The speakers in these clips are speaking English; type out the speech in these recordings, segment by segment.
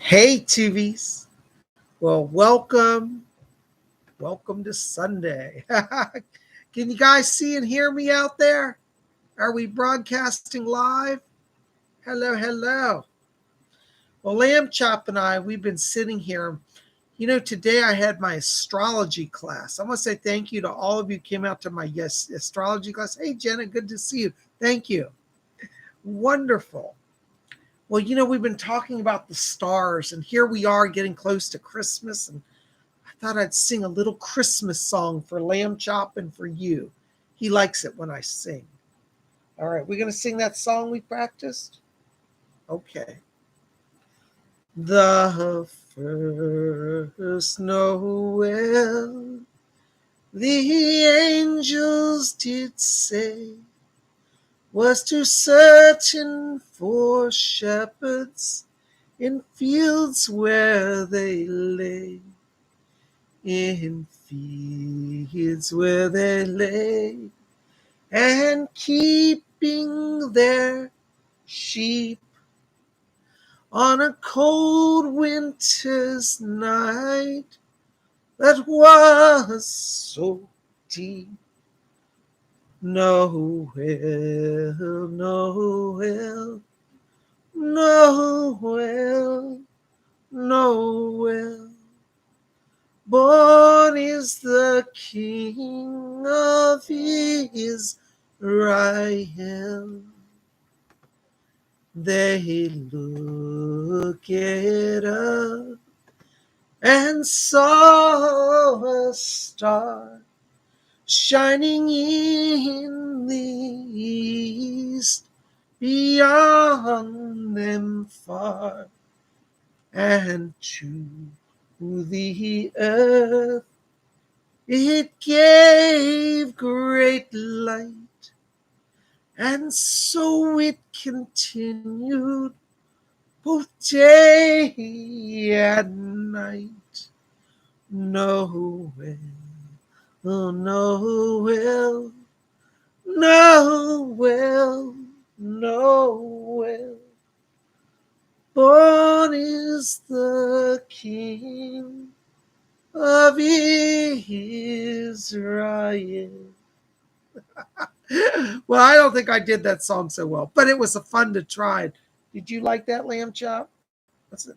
Hey, TVs. Well, welcome to Sunday. Can you guys see and hear me out there? Are we broadcasting live? Hello, hello. Well, Lamb Chop and I, we've been sitting here. Today I had my astrology class. I want to say thank you to all of you who came out to my astrology class. Hey, Jenna, good to see you. Thank you. Wonderful. Well, we've been talking about the stars, and here we are getting close to Christmas, and I thought I'd sing a little Christmas song for Lamb Chop and for you. He likes it when I sing. All right, we're going to sing that song we practiced? Okay. The first Noel, the angels did say, was to searching for shepherds in fields where they lay. In fields where they lay, and keeping their sheep on a cold winter's night that was so deep. Noel, Noel, Noel, Noel. Born is the King of Israel. They looked up and saw a star shining in the east, beyond them far, and to the earth it gave great light, and so it continued both day and night. Noel, oh Noel, Noel, Noel. Born is the King of Israel. Well, I don't think I did that song so well, but it was a fun to try. Did you like that, Lamb Chop? What's it?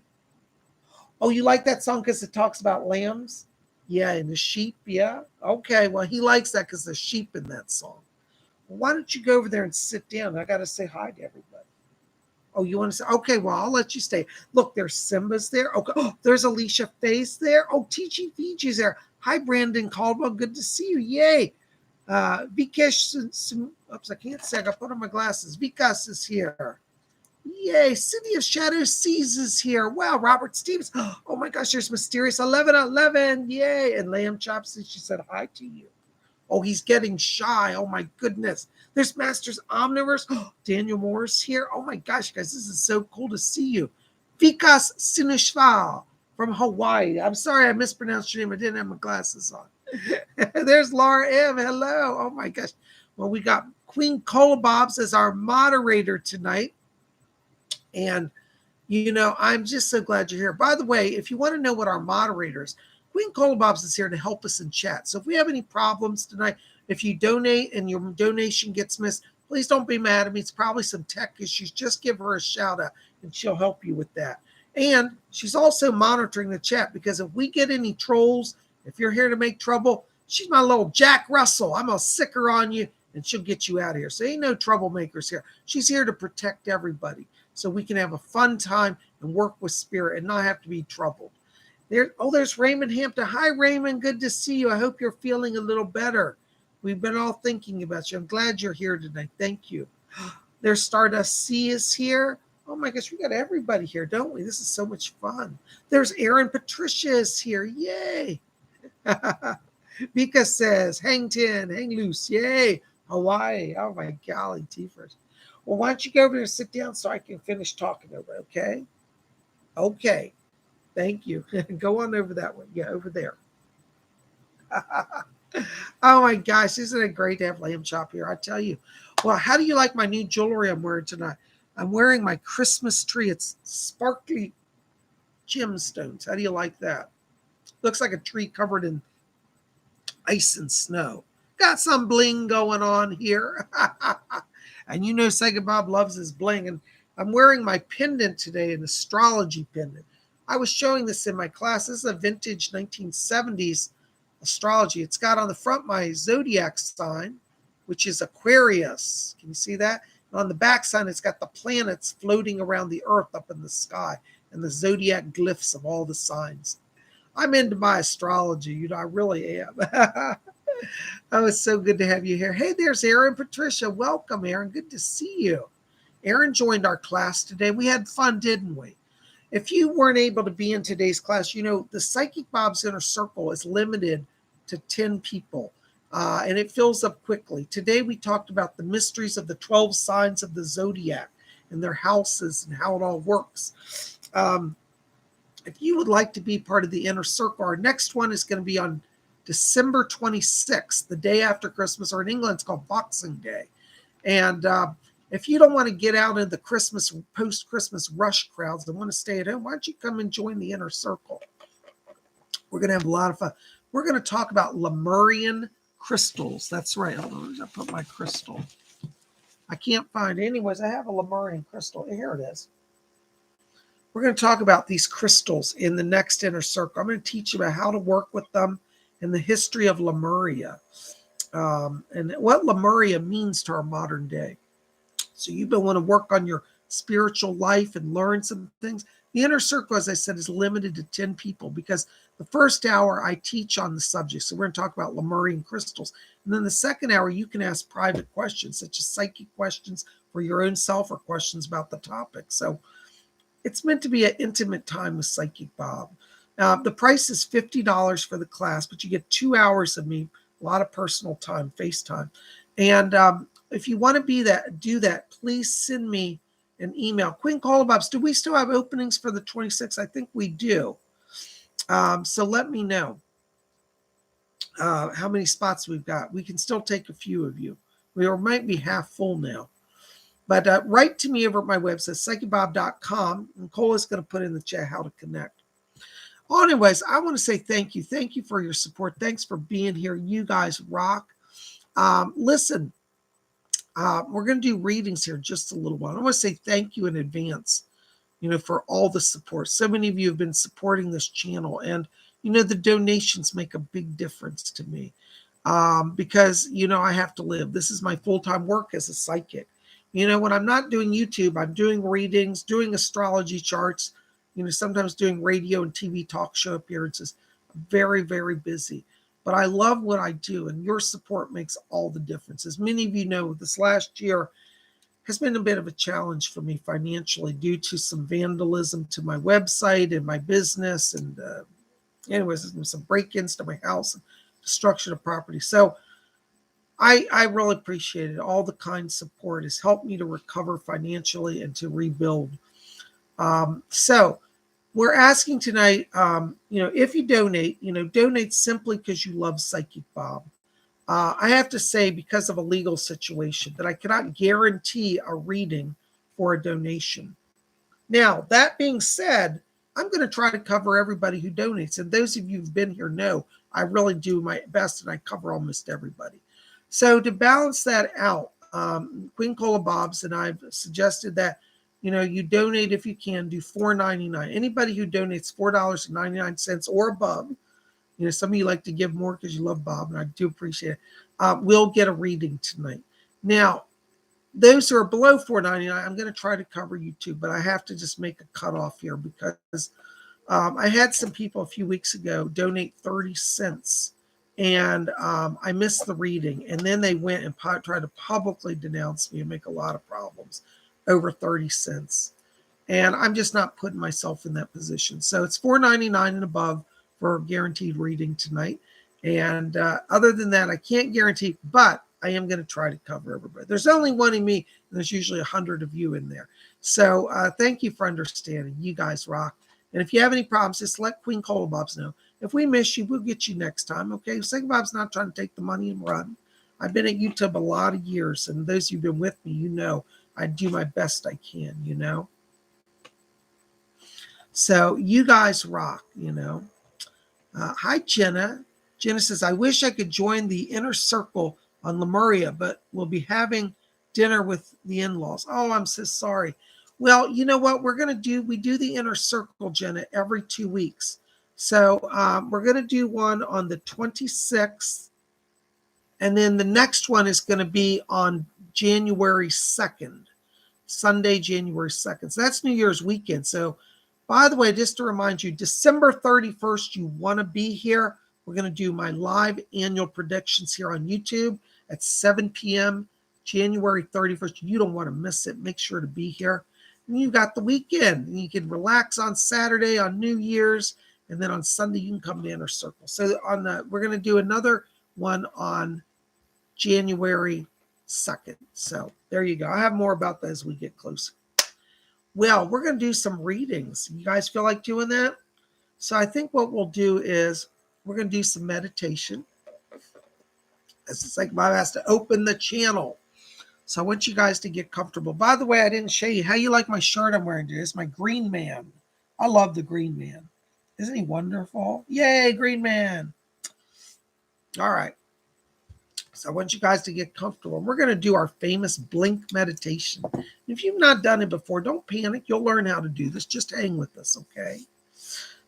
Oh, you like that song because it talks about lambs? Yeah, and the sheep. Yeah. Okay. Well, he likes that because there's sheep in that song. Well, why don't you go over there and sit down? I got to say hi to everybody. Oh, you want to say? Okay, well, I'll let you stay. Look, there's Simba's there. Okay, oh, there's Alicia Face there. Oh, Teachy Fiji's there. Hi, Brandon Caldwell. Good to see you. Yay. Vikesh, oops, I can't say. I got to put on my glasses. Vikas is here. Yay. City of Shadow Seas is here. Wow, Robert Stevens. Oh my gosh, there's Mysterious 1111. Yay. And Lamb Chops, she said hi to you. Oh, he's getting shy. Oh, my goodness. There's Masters Omniverse. Oh, Daniel Moore's here. Oh, my gosh, guys, this is so cool to see you. Vikas Sinishval from Hawaii. I'm sorry I mispronounced your name. I didn't have my glasses on. There's Laura M. Hello. Oh, my gosh. Well, we got Queen Cola Bobs as our moderator tonight. And, I'm just so glad you're here. By the way, if you want to know what our moderators, Queen Cola Bobs is here to help us in chat. So if we have any problems tonight, if you donate and your donation gets missed, please don't be mad at me. It's probably some tech issues. Just give her a shout out and she'll help you with that. And she's also monitoring the chat because if we get any trolls, if you're here to make trouble, she's my little Jack Russell. I'm going to sick her on you and she'll get you out of here. So ain't no troublemakers here. She's here to protect everybody so we can have a fun time and work with spirit and not have to be troubled. There's Raymond Hampton. Hi, Raymond. Good to see you. I hope you're feeling a little better. We've been all thinking about you. I'm glad you're here tonight. Thank you. There's Stardust C is here. Oh, my gosh. We got everybody here, don't we? This is so much fun. There's Aaron Patricia is here. Yay. Vika says, hang 10, hang loose. Yay. Hawaii. Oh, my golly, T-first. Well, why don't you go over there and sit down so I can finish talking over, okay? Okay. Thank you. Go on over that one. Yeah, over there. Oh my gosh, isn't it great to have Lamb Chop here? I tell you. Well, how do you like my new jewelry I'm wearing tonight? I'm wearing my Christmas tree. It's sparkly gemstones. How do you like that? Looks like a tree covered in ice and snow. Got some bling going on here. And you know Psychic Bob loves his bling. And I'm wearing my pendant today, an astrology pendant. I was showing this in my class. This is a vintage 1970s astrology. It's got on the front my zodiac sign, which is Aquarius. Can you see that? And on the back side, it's got the planets floating around the earth up in the sky and the zodiac glyphs of all the signs. I'm into my astrology. You know, I really am. Oh, it's so good to have you here. Hey, there's Erin Patricia. Welcome, Erin. Good to see you. Erin joined our class today. We had fun, didn't we? If you weren't able to be in today's class, you know, the Psychic Bob's Inner Circle is limited to 10 people, and it fills up quickly. Today, we talked about the mysteries of the 12 signs of the zodiac and their houses and how it all works. If you would like to be part of the Inner Circle, our next one is going to be on December 26th, the day after Christmas, or in England, it's called Boxing Day. And if you don't want to get out in the Christmas, post-Christmas rush crowds and want to stay at home, why don't you come and join the Inner Circle? We're going to have a lot of fun. We're going to talk about Lemurian crystals. That's right. Hold on, I put my crystal. I can't find it. Anyways, I have a Lemurian crystal. Here it is. We're going to talk about these crystals in the next Inner Circle. I'm going to teach you about how to work with them and the history of Lemuria and what Lemuria means to our modern day. So you've been want to work on your spiritual life and learn some things. The Inner Circle, as I said, is limited to 10 people because the first hour I teach on the subject. So we're going to talk about Lemurian crystals. And then the second hour, you can ask private questions, such as psychic questions for your own self or questions about the topic. So it's meant to be an intimate time with Psychic Bob. The price is $50 for the class, but you get 2 hours of me, a lot of personal time, FaceTime. And if you want to do that, please send me an email. Queen Colabobs, do we still have openings for the 26th? I think we do. So let me know how many spots we've got. We can still take a few of you. We might be half full now. But write to me over at my website, PsychicBob.com. And Cola's going to put in the chat how to connect. Well, anyways, I want to say thank you. Thank you for your support. Thanks for being here. You guys rock. Listen, we're going to do readings here in just a little while. I want to say thank you in advance, for all the support. So many of you have been supporting this channel. And, the donations make a big difference to me because, I have to live. This is my full-time work as a psychic. When I'm not doing YouTube, I'm doing readings, doing astrology charts, sometimes doing radio and TV talk show appearances. I'm very, very busy. But I love what I do, and your support makes all the difference. As many of you know, this last year has been a bit of a challenge for me financially due to some vandalism to my website and my business. And anyways, some break-ins to my house and destruction of property. So I really appreciate it. All the kind support has helped me to recover financially and to rebuild. So we're asking tonight, if you donate, donate simply because you love Psychic Bob. I have to say, because of a legal situation, that I cannot guarantee a reading for a donation. Now, that being said, I'm going to try to cover everybody who donates. And those of you who've been here know I really do my best and I cover almost everybody. So to balance that out, Queen Colabobs and I've suggested that, you donate if you can, do $4.99. Anybody who donates $4.99 or above, some of you like to give more because you love Bob, and I do appreciate it, will get a reading tonight. Now, those who are below $4.99, I'm going to try to cover you too, but I have to just make a cutoff here because I had some people a few weeks ago donate 30 cents. And I missed the reading. And then they went and tried to publicly denounce me and make a lot of problems over 30 cents. And I'm just not putting myself in that position. So it's $4.99 and above for a guaranteed reading tonight. And other than that, I can't guarantee, but I am going to try to cover everybody. There's only one in me, and there's usually 100 of you in there. So thank you for understanding. You guys rock. And if you have any problems, just let Queen Colabobs know. If we miss you, we'll get you next time, okay? Psychic Bob's not trying to take the money and run. I've been at YouTube a lot of years, and those who've been with me, I do my best I can, So you guys rock, you know. Hi, Jenna. Jenna says, I wish I could join the inner circle on Lemuria, but we'll be having dinner with the in-laws. Oh, I'm so sorry. Well, you know what we're going to do? We do the inner circle, Jenna, every 2 weeks. So we're going to do one on the 26th, and then the next one is going to be on January 2nd. Sunday, January 2nd. So that's New Year's weekend. So, by the way, just to remind you, December 31st, you want to be here. We're going to do my live annual predictions here on YouTube at 7 p.m. January 31st. You don't want to miss it. Make sure to be here. And you got the weekend. You can relax on Saturday, on New Year's, and then on Sunday you can come to Inner Circle. So we're going to do another one on January 2nd. So there you go. I'll have more about that as we get closer. Well, we're going to do some readings. You guys feel like doing that? So I think what we'll do is we're going to do some meditation. It's like Bob has to open the channel. So I want you guys to get comfortable. By the way, I didn't show you how you like my shirt I'm wearing today. It's my Green Man. I love the Green Man. Isn't he wonderful? Yay, Green Man. All right. So I want you guys to get comfortable. We're going to do our famous blink meditation. If you've not done it before, don't panic. You'll learn how to do this. Just hang with us, okay?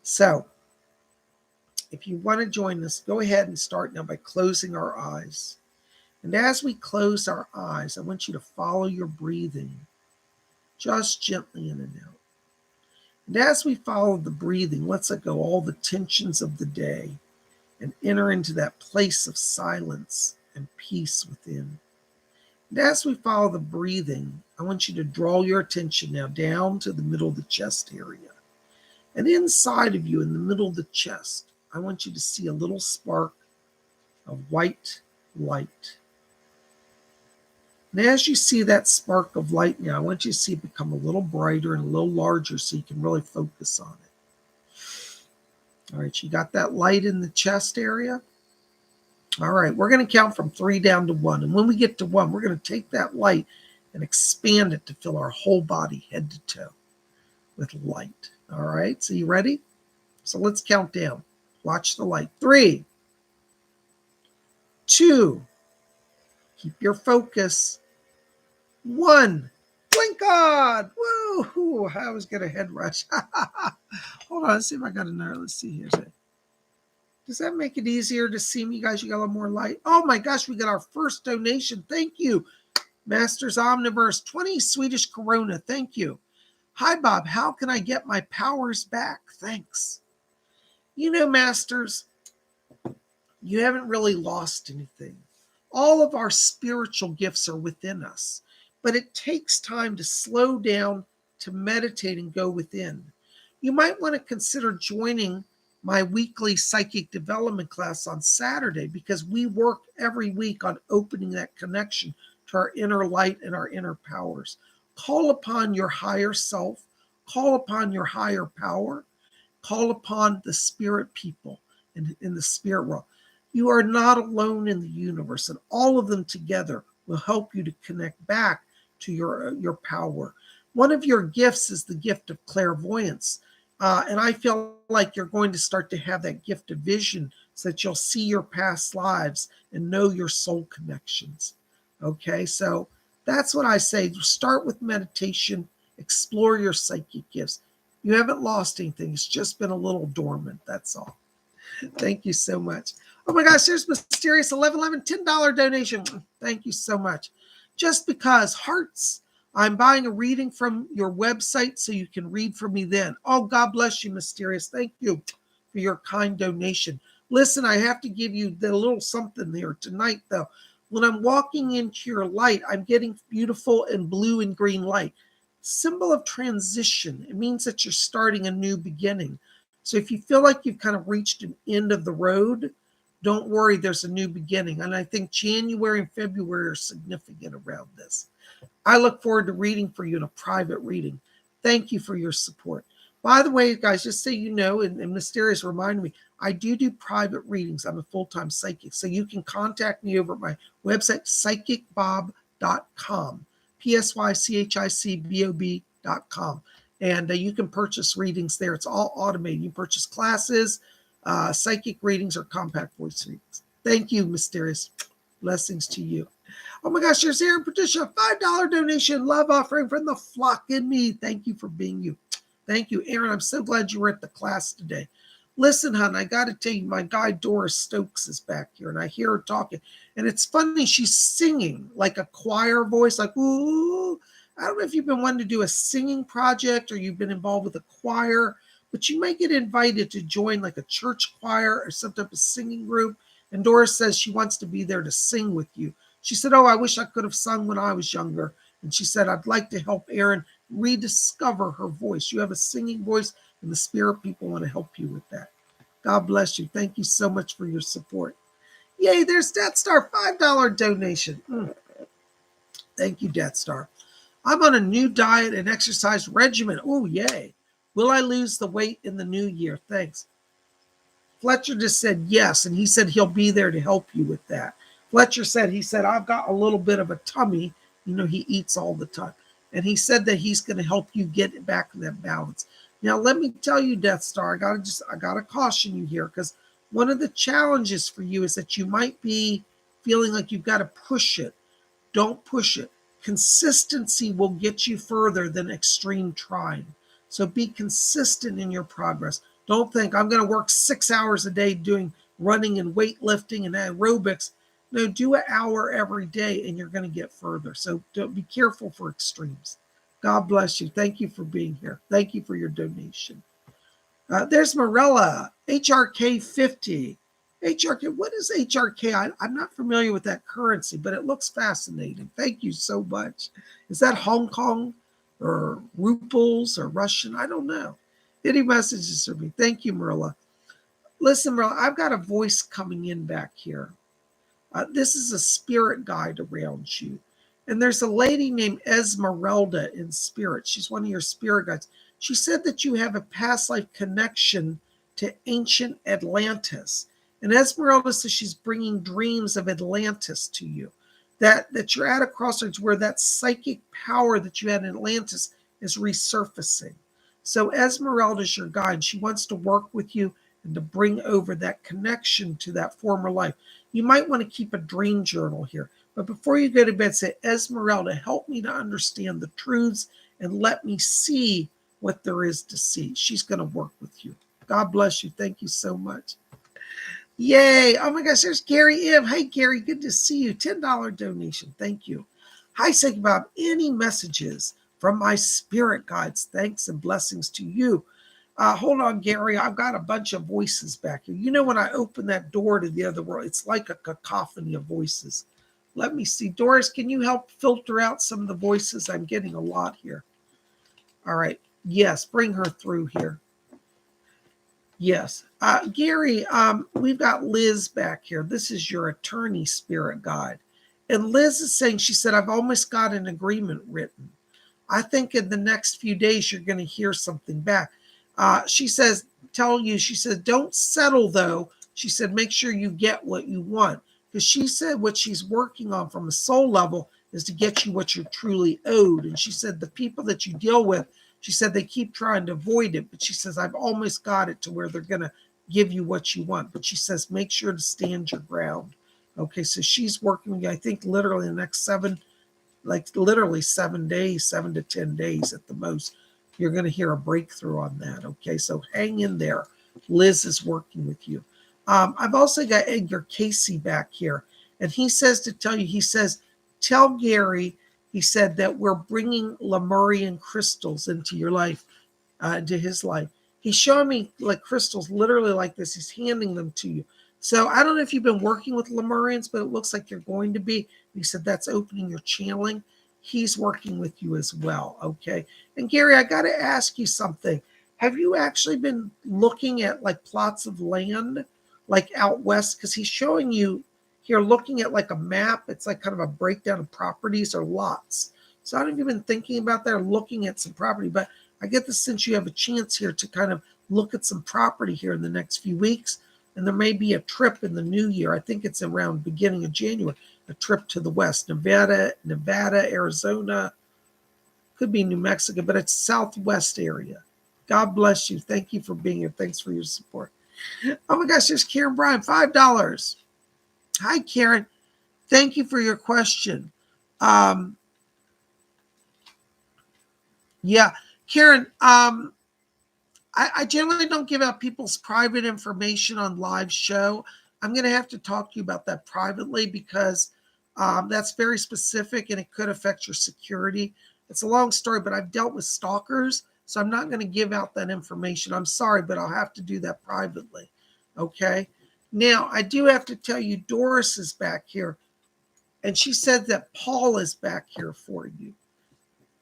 So if you want to join us, go ahead and start now by closing our eyes. And as we close our eyes, I want you to follow your breathing, just gently in and out. And as we follow the breathing, let's let go all the tensions of the day and enter into that place of silence and peace within. And as we follow the breathing, I want you to draw your attention now down to the middle of the chest area. And inside of you, in the middle of the chest, I want you to see a little spark of white light. And as you see that spark of light now, I want you to see it become a little brighter and a little larger so you can really focus on it. All right, you got that light in the chest area? All right, we're going to count from 3 down to 1. And when we get to 1, we're going to take that light and expand it to fill our whole body, head to toe, with light. All right, so you ready? So let's count down. Watch the light. 3, 2, keep your focus. 1, blink on. Woo! I was getting a head rush. Hold on, let's see if I got another. Let's see here. Does that make it easier to see me, guys? You got a little more light. Oh my gosh, we got our first donation. Thank you, Masters Omniverse. 20 Swedish Corona. Thank you. Hi, Bob. How can I get my powers back? Thanks. You know, Masters, you haven't really lost anything. All of our spiritual gifts are within us, but it takes time to slow down, to meditate and go within. You might want to consider joining my weekly psychic development class on Saturday, because we work every week on opening that connection to our inner light and our inner powers. Call upon your higher self, call upon your higher power, call upon the spirit people in the spirit world. You are not alone in the universe, and all of them together will help you to connect back to your power. One of your gifts is the gift of clairvoyance. And I feel like you're going to start to have that gift of vision so that you'll see your past lives and know your soul connections. Okay, so that's what I say. Start with meditation, explore your psychic gifts. You haven't lost anything. It's just been a little dormant. That's all. Thank you so much. Oh my gosh, there's Mysterious 1111 $10 donation. Thank you so much. Just because hearts. I'm buying a reading from your website so you can read for me then. Oh, God bless you, Mysterious. Thank you for your kind donation. Listen, I have to give you the little something here tonight, though. When I'm walking into your light, I'm getting beautiful and blue and green light. Symbol of transition. It means that you're starting a new beginning. So if you feel like you've kind of reached an end of the road, don't worry, there's a new beginning. And I think January and February are significant around this. I look forward to reading for you in a private reading. Thank you for your support. By the way, guys, just so you know, and Mysterious reminded me, I do private readings. I'm a full-time psychic. So you can contact me over at my website, PsychicBob.com, PsychicBob.com. And you can purchase readings there. It's all automated. You purchase classes, psychic readings, or compact voice readings. Thank you, Mysterious. Blessings to you. Oh my gosh, here's Aaron Patricia, $5 donation, love offering from the flock in me. Thank you for being you. Thank you, Aaron. I'm so glad you were at the class today. Listen, hon, I got to tell you, my guy Doris Stokes is back here, and I hear her talking. And it's funny, she's singing like a choir voice, like, ooh. I don't know if you've been wanting to do a singing project or you've been involved with a choir, but you might get invited to join like a church choir or some type of singing group. And Doris says she wants to be there to sing with you. She said, oh, I wish I could have sung when I was younger. And she said, I'd like to help Erin rediscover her voice. You have a singing voice, and the spirit people want to help you with that. God bless you. Thank you so much for your support. Yay, there's Death Star, $5 donation. Thank you, Death Star. I'm on a new diet and exercise regimen. Oh, yay. Will I lose the weight in the new year? Thanks. Fletcher just said yes, and he said he'll be there to help you with that. Fletcher said, I've got a little bit of a tummy. You know, he eats all the time. And he said that he's going to help you get back in that balance. Now, let me tell you, Death Star, I gotta caution you here, because one of the challenges for you is that you might be feeling like you've got to push it. Don't push it. Consistency will get you further than extreme trying. So be consistent in your progress. Don't think I'm going to work 6 hours a day doing running and weightlifting and aerobics. No, do an hour every day and you're going to get further. So be careful for extremes. God bless you. Thank you for being here. Thank you for your donation. There's Morella, HRK 50. HRK, what is HRK? I'm not familiar with that currency, but it looks fascinating. Thank you so much. Is that Hong Kong or rubles or Russian? I don't know. Any messages for me? Thank you, Marilla. Listen, Marilla, I've got a voice coming in back here. This is a spirit guide around you. And there's a lady named Esmeralda in spirit. She's one of your spirit guides. She said that you have a past life connection to ancient Atlantis. And Esmeralda says she's bringing dreams of Atlantis to you. That you're at a crossroads where that psychic power that you had in Atlantis is resurfacing. So Esmeralda is your guide. She wants to work with you and to bring over that connection to that former life. You might want to keep a dream journal here. But before you go to bed, say, Esmeralda, help me to understand the truths and let me see what there is to see. She's going to work with you. God bless you. Thank you so much. Yay. Oh my gosh, there's Gary M. Hey, Gary, good to see you. $10 donation. Thank you. Hi, PsychicBob. Any messages from my spirit guides? Thanks and blessings to you. Hold on, Gary. I've got a bunch of voices back here. You know, when I open that door to the other world, it's like a cacophony of voices. Let me see. Doris, can you help filter out some of the voices? I'm getting a lot here. All right. Yes, bring her through here. Yes. Gary, we've got Liz back here. This is your attorney spirit guide. And Liz is saying, she said, I've almost got an agreement written. I think in the next few days, you're going to hear something back. She says, don't settle though. She said, make sure you get what you want. Because she said what she's working on from a soul level is to get you what you're truly owed. And she said the people that you deal with, she said they keep trying to avoid it. But she says, I've almost got it to where they're going to give you what you want. But she says, make sure to stand your ground. Okay, so she's working, I think, literally the next 7 days, 7 to 10 days at the most. You're going to hear a breakthrough on that. Okay, so hang in there. Liz is working with you. I've also got Edgar Casey back here. And he says to tell you, he says, tell Gary, he said that we're bringing Lemurian crystals into your life, into his life. He's showing me like crystals literally like this. He's handing them to you. So I don't know if you've been working with Lemurians, but it looks like you're going to be. He said that's opening your channeling. He's working with you as well. Okay. And Gary, I got to ask you something. Have you actually been looking at like plots of land like out west? Because he's showing you here looking at like a map. It's like kind of a breakdown of properties or lots. So I don't know if you've been thinking about that or looking at some property, but I get the sense you have a chance here to kind of look at some property here in the next few weeks. And there may be a trip in the new year. I think it's around beginning of January, a trip to the west, Nevada, Arizona. Could be New Mexico, but it's Southwest area. God bless you. Thank you for being here. Thanks for your support. Oh my gosh, there's Karen Bryan, $5. Hi, Karen. Thank you for your question. Yeah, Karen, I generally don't give out people's private information on live show. I'm going to have to talk to you about that privately because that's very specific and it could affect your security. It's a long story, but I've dealt with stalkers, so I'm not going to give out that information. I'm sorry, but I'll have to do that privately. Okay. Now, I do have to tell you, Doris is back here, and she said that Paul is back here for you.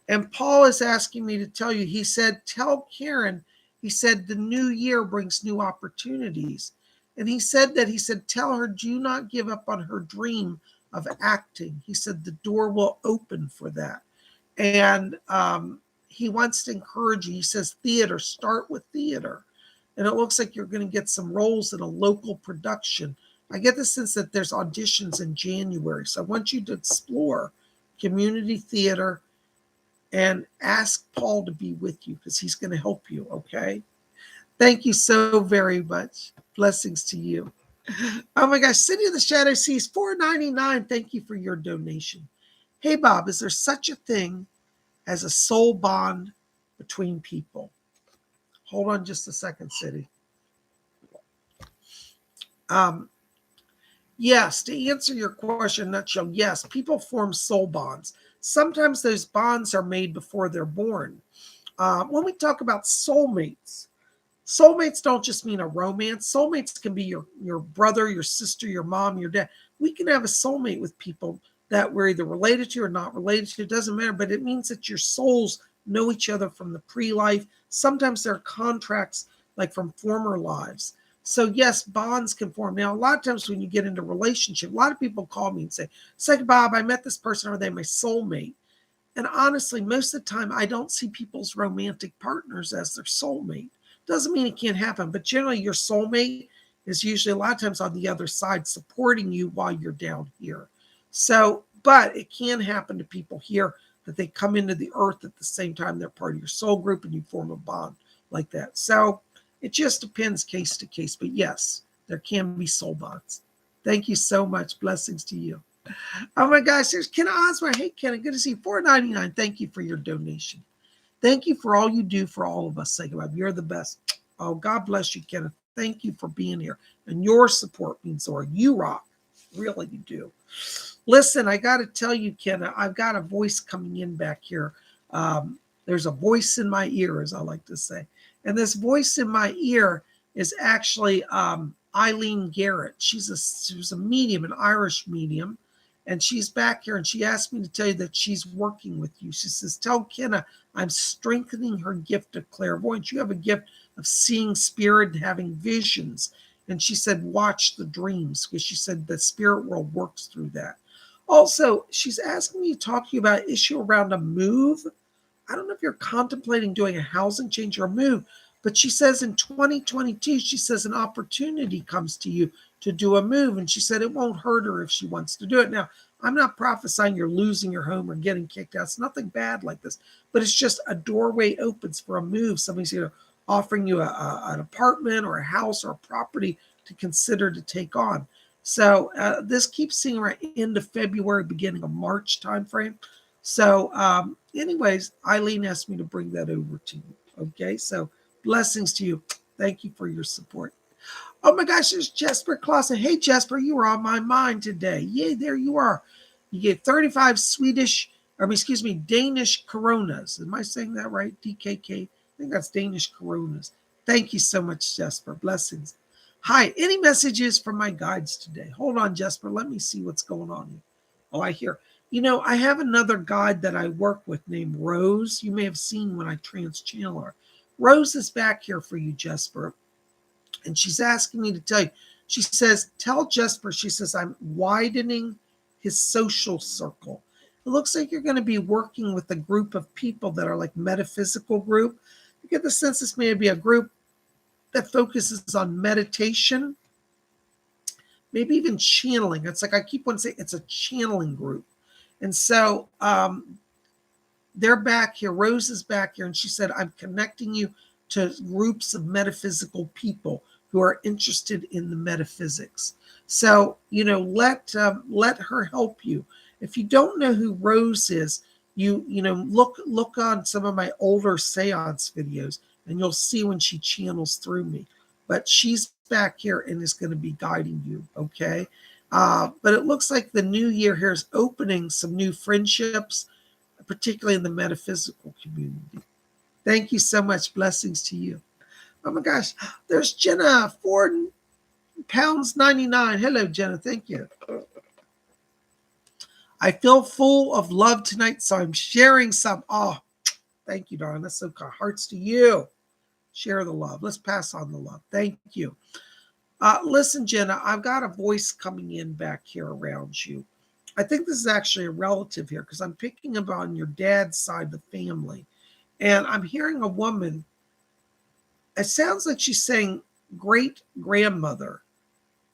And Paul is asking me to tell you, he said, tell Karen, he said, the new year brings new opportunities. And he said, tell her, do not give up on her dream of acting. He said, the door will open for that. And he wants to encourage you. He says, theater, start with theater. And it looks like you're going to get some roles in a local production. I get the sense that there's auditions in January. So I want you to explore community theater and ask Paul to be with you because he's going to help you, okay? Thank you so very much. Blessings to you. Oh my gosh, City of the Shadow Seas, $4.99. Thank you for your donation. Hey, Bob, is there such a thing as a soul bond between people? Hold on just a second, City. Yes, to answer your question in a nutshell, yes, people form soul bonds. Sometimes those bonds are made before they're born. When we talk about soulmates don't just mean a romance. Soulmates can be your brother, your sister, your mom, your dad. We can have a soulmate with people that we're either related to or not related to. It doesn't matter, but it means that your souls know each other from the pre-life. Sometimes there are contracts like from former lives. So yes, bonds can form. Now, a lot of times when you get into a relationship, a lot of people call me and say, Bob, I met this person. Are they my soulmate? And honestly, most of the time, I don't see people's romantic partners as their soulmate. Doesn't mean it can't happen, but generally your soulmate is usually a lot of times on the other side supporting you while you're down here. So, but it can happen to people here that they come into the earth at the same time. They're part of your soul group and you form a bond like that. So it just depends case to case. But yes, there can be soul bonds. Thank you so much. Blessings to you. Oh my gosh, there's Ken Osmer. Hey, Ken, good to see you. $4.99. Thank you for your donation. Thank you for all you do for all of us, PsychicBob. You're the best. Oh, God bless you, Kenneth. Thank you for being here. And your support means more. You rock. Really, you do. Listen, I got to tell you, Ken, I've got a voice coming in back here. There's a voice in my ear, as I like to say. And this voice in my ear is actually Eileen Garrett. She was a medium, an Irish medium. And she's back here and she asked me to tell you that she's working with you. She says, tell Kenna I'm strengthening her gift of clairvoyance. You have a gift of seeing spirit and having visions. And she said, watch the dreams, because she said the spirit world works through that. Also, she's asking me to talk to you about an issue around a move. I don't know if you're contemplating doing a housing change or a move, but she says in 2022, she says an opportunity comes to you to do a move. And she said it won't hurt her if she wants to do it. Now, I'm not prophesying you're losing your home or getting kicked out. It's nothing bad like this, but it's just a doorway opens for a move. Somebody's offering you an apartment or a house or a property to consider to take on. So this keeps seeing right into February, beginning of March timeframe. So anyways, Eileen asked me to bring that over to you. Okay, so blessings to you. Thank you for your support. Oh my gosh, there's Jesper Clausen. Hey, Jesper, you were on my mind today. Yay, there you are. You get 35 Danish coronas. Am I saying that right? DKK. I think that's Danish coronas. Thank you so much, Jesper. Blessings. Hi, any messages from my guides today? Hold on, Jesper. Let me see what's going on here. Oh, I hear. I have another guide that I work with named Rose. You may have seen when I trans-channel her. Rose is back here for you, Jesper. And she's asking me to tell you. She says, tell Jesper, she says, I'm widening his social circle. It looks like you're going to be working with a group of people that are like metaphysical group. You get the sense this may be a group that focuses on meditation, maybe even channeling. It's like I keep wanting to say it's a channeling group. And so they're back here. Rose is back here, and she said, I'm connecting you to groups of metaphysical people who are interested in the metaphysics. So, let her help you. If you don't know who Rose is, look on some of my older seance videos, and you'll see when she channels through me. But she's back here and is going to be guiding you, okay? But it looks like the new year here is opening some new friendships, particularly in the metaphysical community. Thank you so much. Blessings to you. Oh my gosh, there's Jenna, £4.99. Hello, Jenna. Thank you. I feel full of love tonight, so I'm sharing some. Oh, thank you, darling. That's so kind. Hearts to you. Share the love. Let's pass on the love. Thank you. Listen, Jenna, I've got a voice coming in back here around you. I think this is actually a relative here because I'm picking up on your dad's side of the family. And I'm hearing a woman. It sounds like she's saying great-grandmother.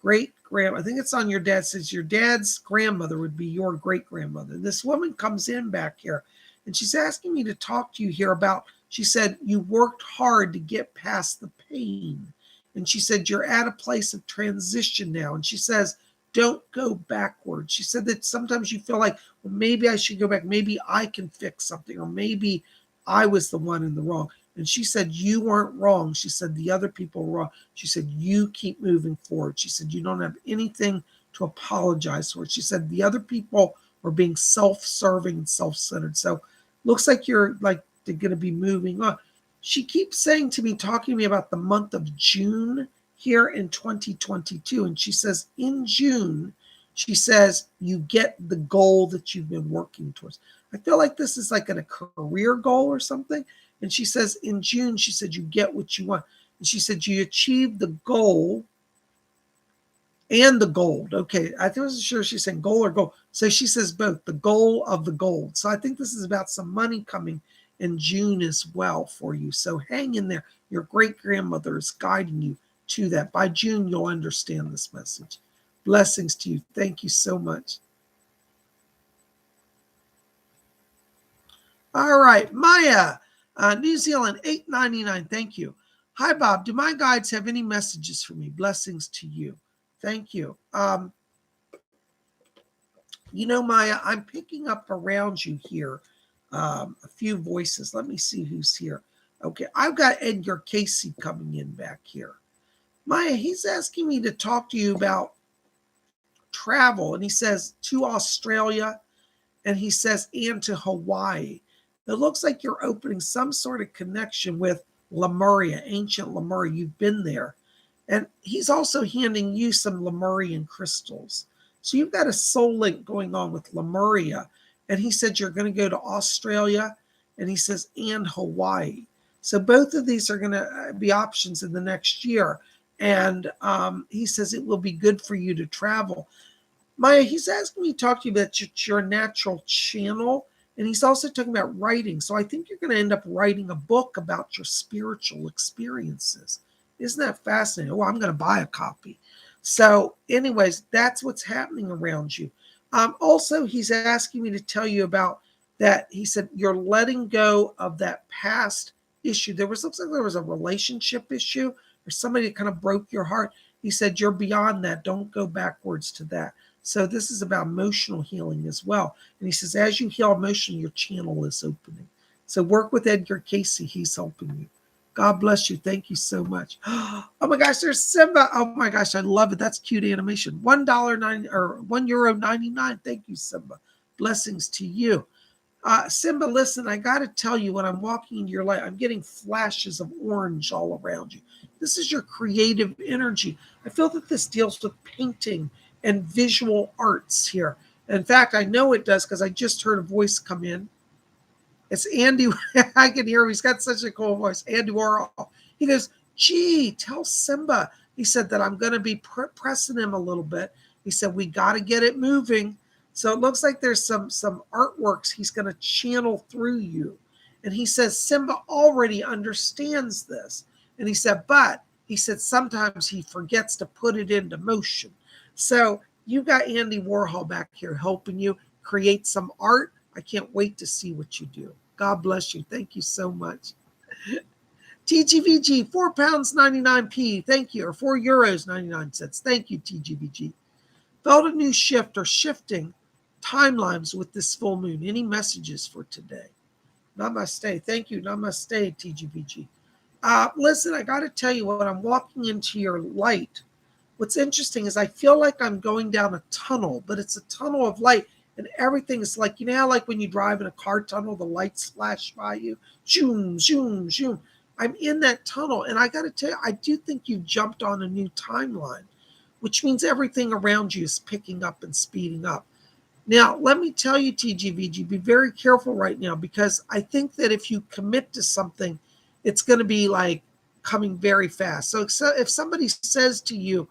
I think it's on your dad. Says your dad's grandmother would be your great-grandmother. This woman comes in back here, and she's asking me to talk to you here about, she said, you worked hard to get past the pain. And she said, you're at a place of transition now. And she says, don't go backwards. She said that sometimes you feel like, well, maybe I should go back. Maybe I can fix something, or maybe I was the one in the wrong. And she said, you weren't wrong. She said, the other people were wrong. She said, you keep moving forward. She said, you don't have anything to apologize for. She said, the other people were being self-serving and self-centered. So looks like you're like going to be moving on. She keeps saying to me, talking to me about the month of June here in 2022. And she says, in June, she says, you get the goal that you've been working towards. I feel like this is like a career goal or something. And she says, in June, she said, you get what you want. And she said, you achieve the goal and the gold. Okay, I wasn't sure she's saying goal or gold. So she says both, the goal of the gold. So I think this is about some money coming in June as well for you. So hang in there. Your great-grandmother is guiding you to that. By June, you'll understand this message. Blessings to you. Thank you so much. All right, Maya, New Zealand, $8.99. Thank you. Hi, Bob. Do my guides have any messages for me? Blessings to you. Thank you. Maya, I'm picking up around you here a few voices. Let me see who's here. Okay, I've got Edgar Casey coming in back here. Maya, he's asking me to talk to you about travel. And he says to Australia, and he says, and to Hawaii. It looks like you're opening some sort of connection with Lemuria, ancient Lemuria. You've been there. And he's also handing you some Lemurian crystals. So you've got a soul link going on with Lemuria. And he said you're going to go to Australia, and he says, and Hawaii. So both of these are going to be options in the next year. And he says it will be good for you to travel. Maya, he's asking me to talk to you about your natural channel. And he's also talking about writing. So I think you're going to end up writing a book about your spiritual experiences. Isn't that fascinating? Well, I'm going to buy a copy. So anyways, that's what's happening around you. Also, he's asking me to tell you about that. He said, you're letting go of that past issue. Looks like there was a relationship issue or somebody that kind of broke your heart. He said, you're beyond that. Don't go backwards to that. So this is about emotional healing as well. And he says, as you heal emotionally, your channel is opening. So work with Edgar Casey. He's helping you. God bless you. Thank you so much. Oh my gosh, there's Simba. Oh my gosh, I love it. That's cute animation. $1.90 or €1.99. Thank you, Simba. Blessings to you. Simba, listen, I got to tell you, when I'm walking into your light, I'm getting flashes of orange all around you. This is your creative energy. I feel that this deals with painting and visual arts here. In fact, I know it does because I just heard a voice come in. It's Andy. I can hear him. He's got such a cool voice. Andy Warhol. He goes, gee, tell Simba. He said that I'm going to be pressing him a little bit. He said, we got to get it moving. So it looks like there's some artworks he's going to channel through you. And he says, Simba already understands this. And he said, but he said, sometimes he forgets to put it into motion. So you got Andy Warhol back here helping you create some art. I can't wait to see what you do. God bless you. Thank you so much. TGVG, £4.99. Thank you. Or €4.99. Thank you, TGVG. Felt a new shift or shifting timelines with this full moon. Any messages for today? Namaste. Thank you. Namaste, TGVG. Listen, I got to tell you, when I'm walking into your light, what's interesting is I feel like I'm going down a tunnel, but it's a tunnel of light, and everything is like, you know how like when you drive in a car tunnel, the lights flash by you? Zoom, zoom, zoom. I'm in that tunnel, and I got to tell you, I do think you've jumped on a new timeline, which means everything around you is picking up and speeding up. Now, let me tell you, TGVG, be very careful right now, because I think that if you commit to something, it's going to be like coming very fast. So if somebody says to you,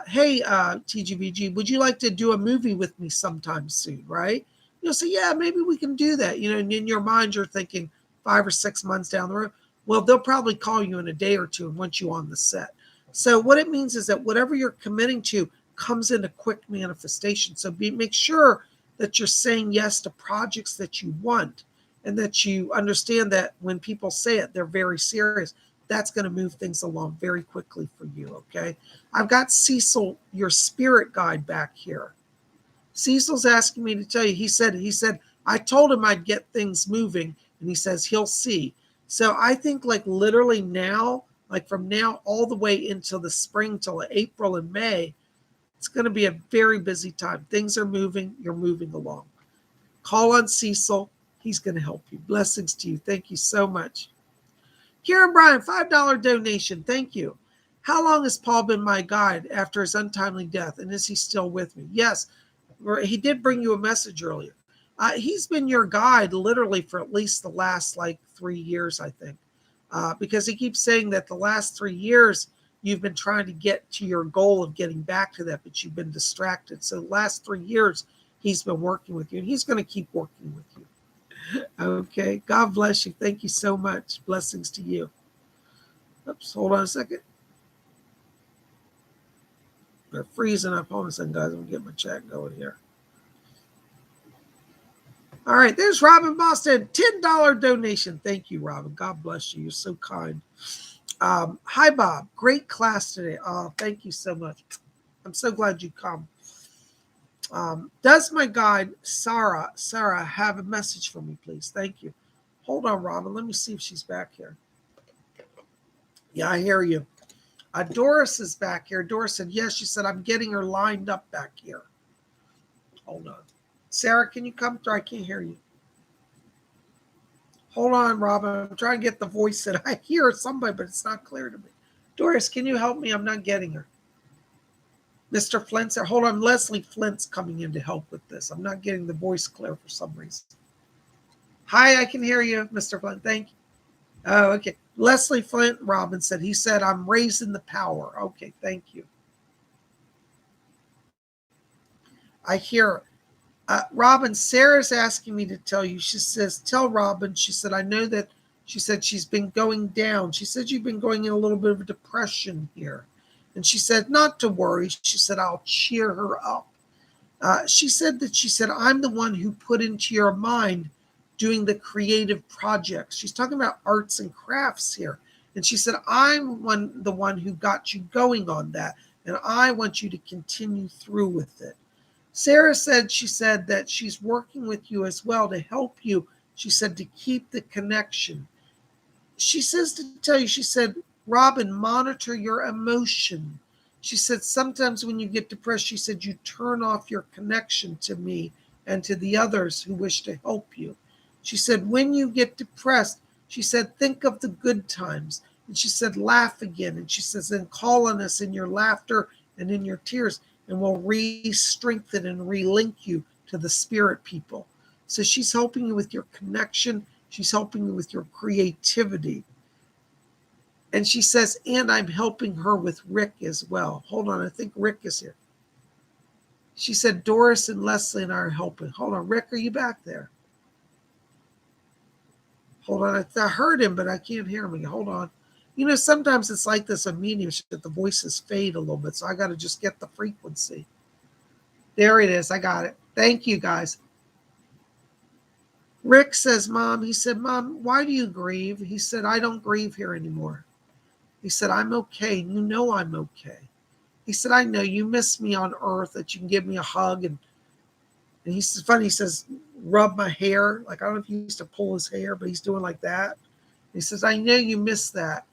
hey, TGVG, would you like to do a movie with me sometime soon, right? You'll say, yeah, maybe we can do that. You know, and in your mind, you're thinking 5 or 6 months down the road. Well, they'll probably call you in a day or two and want you on the set. So what it means is that whatever you're committing to comes in a quick manifestation. So make sure that you're saying yes to projects that you want, and that you understand that when people say it, they're very serious. That's going to move things along very quickly for you, okay? I've got Cecil, your spirit guide, back here. Cecil's asking me to tell you, he said, I told him I'd get things moving, and he says he'll see. So I think like literally now, like from now all the way into the spring till April and May, it's going to be a very busy time. Things are moving. You're moving along. Call on Cecil. He's going to help you. Blessings to you. Thank you so much. Karen Bryan, $5 donation. Thank you. How long has Paul been my guide after his untimely death? And is he still with me? Yes. He did bring you a message earlier. He's been your guide literally for at least the last like 3 years, I think. Because he keeps saying that the last 3 years, you've been trying to get to your goal of getting back to that, but you've been distracted. So the last 3 years, he's been working with you, and he's going to keep working with you. Okay. God bless you. Thank you so much. Blessings to you. Oops. Hold on a second. They're freezing up. Hold on a second, guys. I'm going to get my chat going here. All right. There's Robin Boston. $10 donation. Thank you, Robin. God bless you. You're so kind. Hi, Bob. Great class today. Oh, thank you so much. I'm so glad you come. Does my guide, Sarah, have a message for me, please? Thank you. Hold on, Robin. Let me see if she's back here. Yeah, I hear you. Doris is back here. Doris said, yes. She said, I'm getting her lined up back here. Hold on. Sarah, can you come through? I can't hear you. Hold on, Robin. I'm trying to get the voice that I hear somebody, but it's not clear to me. Doris, can you help me? I'm not getting her. Mr. Flint's there. Hold on. Leslie Flint's coming in to help with this. I'm not getting the voice clear for some reason. Hi, I can hear you, Mr. Flint. Thank you. Oh, okay. Leslie Flint, Robin said. He said, I'm raising the power. Okay, thank you. I hear Robin, Sarah's asking me to tell you. She says, tell Robin. She said, I know that. She said she's been going down. She said you've been going in a little bit of a depression here. And she said, not to worry. She said, I'll cheer her up. She said, I'm the one who put into your mind doing the creative projects. She's talking about arts and crafts here. And she said, I'm the one who got you going on that. And I want you to continue through with it. Sarah said, she said that she's working with you as well to help you. She said to keep the connection. She says to tell you, she said, Robin, monitor your emotion. She said, sometimes when you get depressed, she said, you turn off your connection to me and to the others who wish to help you. She said, when you get depressed, she said, think of the good times. And she said, laugh again. And she says, then call on us in your laughter and in your tears, and we'll re-strengthen and relink you to the spirit people. So she's helping you with your connection. She's helping you with your creativity. And she says, and I'm helping her with Rick as well. Hold on, I think Rick is here. She said, Doris and Leslie and I are helping. Hold on, Rick, are you back there? Hold on, I heard him, but I can't hear him. Hold on. You know, sometimes it's like this in mediumship, the voices fade a little bit, so I got to just get the frequency. There it is. I got it. Thank you, guys. Rick says, Mom, he said, Mom, why do you grieve? He said, I don't grieve here anymore. He said, I'm okay. You know I'm okay. He said, I know you miss me on earth, that you can give me a hug. And he's funny. He says, rub my hair. Like, I don't know if he used to pull his hair, but he's doing like that. He says, I know you miss that.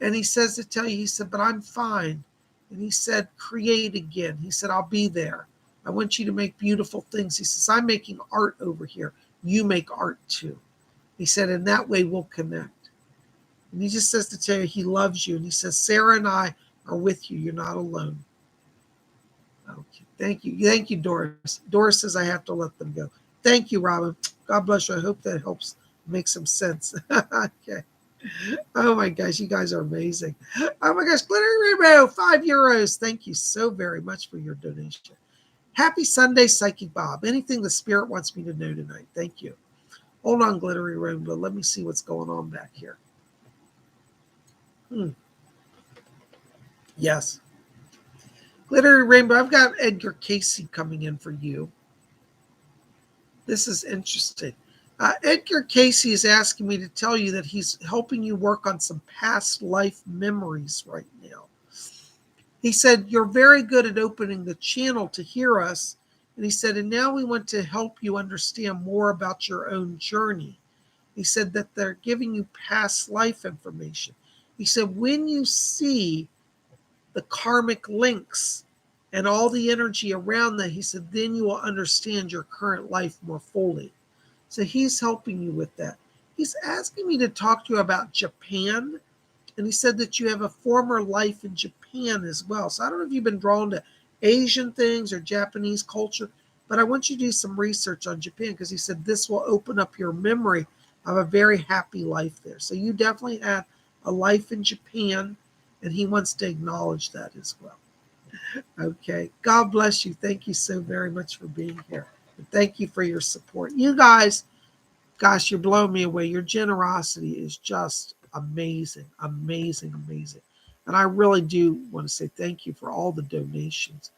And he says to tell you, he said, but I'm fine. And he said, create again. He said, I'll be there. I want you to make beautiful things. He says, I'm making art over here. You make art too. He said, in that way we'll connect. And he just says to tell you he loves you. And he says, Sarah and I are with you. You're not alone. Okay. Thank you. Thank you, Doris. Doris says I have to let them go. Thank you, Robin. God bless you. I hope that helps make some sense. Okay. Oh my gosh, you guys are amazing. Oh my gosh, Glittery Rainbow, €5. Thank you so very much for your donation. Happy Sunday, Psychic Bob. Anything the spirit wants me to know tonight. Thank you. Hold on, Glittery Rainbow. Let me see what's going on back here. Yes. Glittery Rainbow, I've got Edgar Casey coming in for you. This is interesting. Edgar Casey is asking me to tell you that he's helping you work on some past life memories right now. He said, you're very good at opening the channel to hear us. And he said, and now we want to help you understand more about your own journey. He said that they're giving you past life information. He said, when you see the karmic links and all the energy around that, he said, then you will understand your current life more fully. So he's helping you with that. He's asking me to talk to you about Japan. And he said that you have a former life in Japan as well. So I don't know if you've been drawn to Asian things or Japanese culture, but I want you to do some research on Japan, because he said this will open up your memory of a very happy life there. So you definitely had a life in Japan, and he wants to acknowledge that as well. Okay. God bless you. Thank you so very much for being here. And thank you for your support. You guys, gosh, you're blowing me away. Your generosity is just amazing, amazing, amazing. And I really do want to say thank you for all the donations.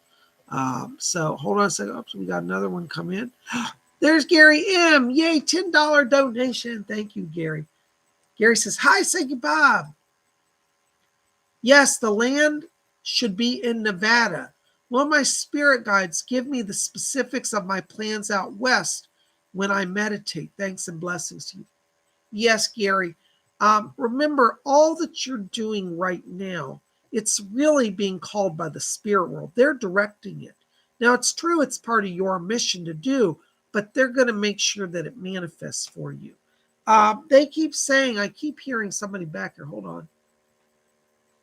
So hold on a second. Oops, we got another one come in. There's Gary M. Yay, $10 donation. Thank you, Gary. Gary says, hi, Psychic Bob. Yes, the land should be in Nevada. Will my spirit guides give me the specifics of my plans out west when I meditate? Thanks and blessings to you. Yes, Gary. Remember, all that you're doing right now, it's really being called by the spirit world. They're directing it. Now, it's true it's part of your mission to do, but they're going to make sure that it manifests for you. They keep saying, I keep hearing somebody back here. Hold on.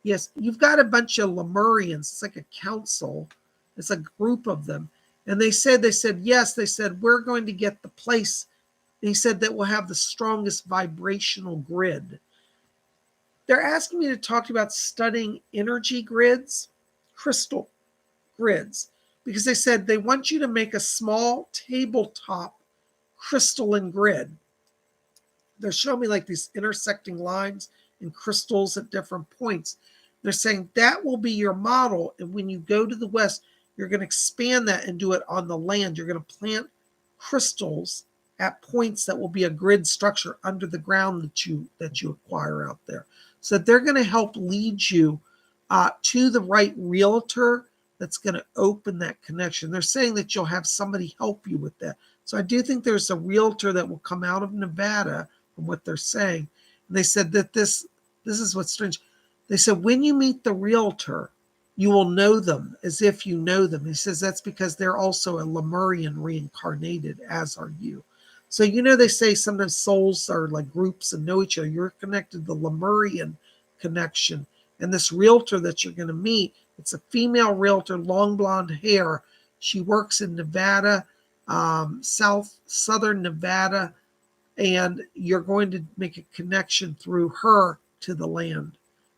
Yes, you've got a bunch of Lemurians. It's like a council. It's a group of them. And they said, yes, they said, we're going to get the place. He said that we'll have the strongest vibrational grid. They're asking me to talk about studying energy grids, crystal grids, because they said they want you to make a small tabletop crystalline grid. They're showing me like these intersecting lines and crystals at different points. They're saying that will be your model. And when you go to the West, you're going to expand that and do it on the land. You're going to plant crystals at points that will be a grid structure under the ground that you acquire out there. So they're going to help lead you to the right realtor that's going to open that connection. They're saying that you'll have somebody help you with that. So I do think there's a realtor that will come out of Nevada from what they're saying. And they said that this is what's strange. They said when you meet the realtor, you will know them as if you know them. He says that's because they're also a Lemurian reincarnated, as are you. So, they say sometimes souls are like groups and know each other. You're connected to the Lemurian connection. And this realtor that you're going to meet, it's a female realtor, long blonde hair. She works in Nevada, southern Nevada, and you're going to make a connection through her to the land.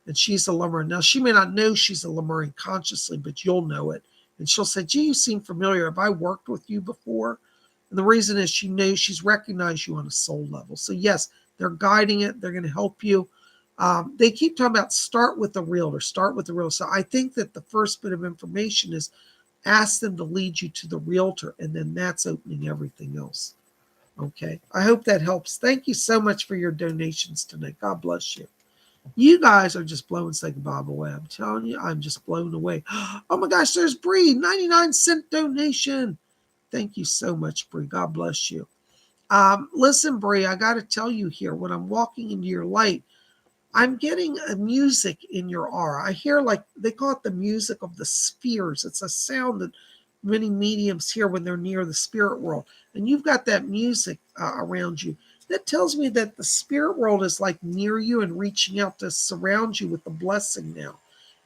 And she's a Lemurian. Now, she may not know she's a Lemurian consciously, but you'll know it. And she'll say, gee, you seem familiar. Have I worked with you before? And the reason is she knows she's recognized you on a soul level. So yes, they're guiding it. They're going to help you. They keep talking about start with the realtor, start with the realtor. So I think that the first bit of information is ask them to lead you to the realtor, and then that's opening everything else. Okay. I hope that helps. Thank you so much for your donations tonight. God bless you. You guys are just blowing Psychic Bob away. I'm telling you, I'm just blown away. Oh my gosh, there's Bree, 99-cent donation. Thank you so much, Bree. God bless you. Listen, Bree, I got to tell you here, when I'm walking into your light, I'm getting a music in your aura. I hear, like, they call it the music of the spheres. It's a sound that many mediums hear when they're near the spirit world. And you've got that music around you. That tells me that the spirit world is like near you and reaching out to surround you with the blessing now.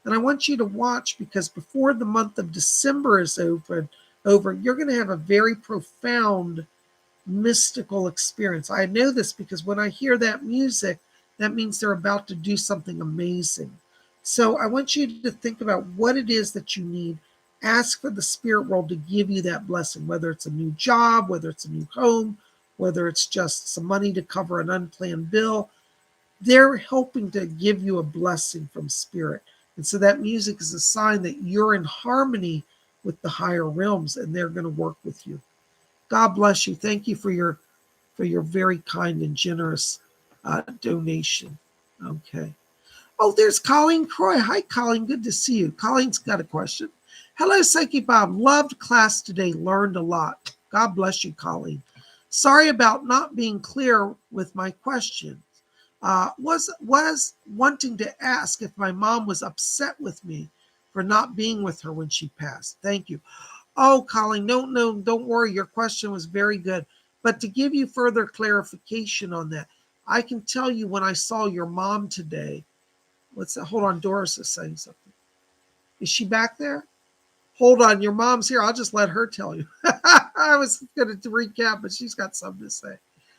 And I want you to watch, because before the month of December is over, you're going to have a very profound mystical experience. I know this because when I hear that music, that means they're about to do something amazing. So I want you to think about what it is that you need. Ask for the spirit world to give you that blessing, whether it's a new job, whether it's a new home, whether it's just some money to cover an unplanned bill. They're helping to give you a blessing from spirit. And so that music is a sign that you're in harmony with the higher realms, and they're going to work with you. God bless you. Thank you for your very kind and generous donation. Okay. Oh, there's Colleen Croy. Hi, Colleen. Good to see you. Colleen's got a question. Hello, Psychic Bob. Loved class today. Learned a lot. God bless you, Colleen. Sorry about not being clear with my question. Was wanting to ask if my mom was upset with me for not being with her when she passed. Thank you. Oh, Colleen, don't worry. Your question was very good. But to give you further clarification on that, I can tell you when I saw your mom today. What's that? Hold on, Doris is saying something. Is she back there? Hold on, your mom's here. I'll just let her tell you. I was going to recap, but she's got something to say.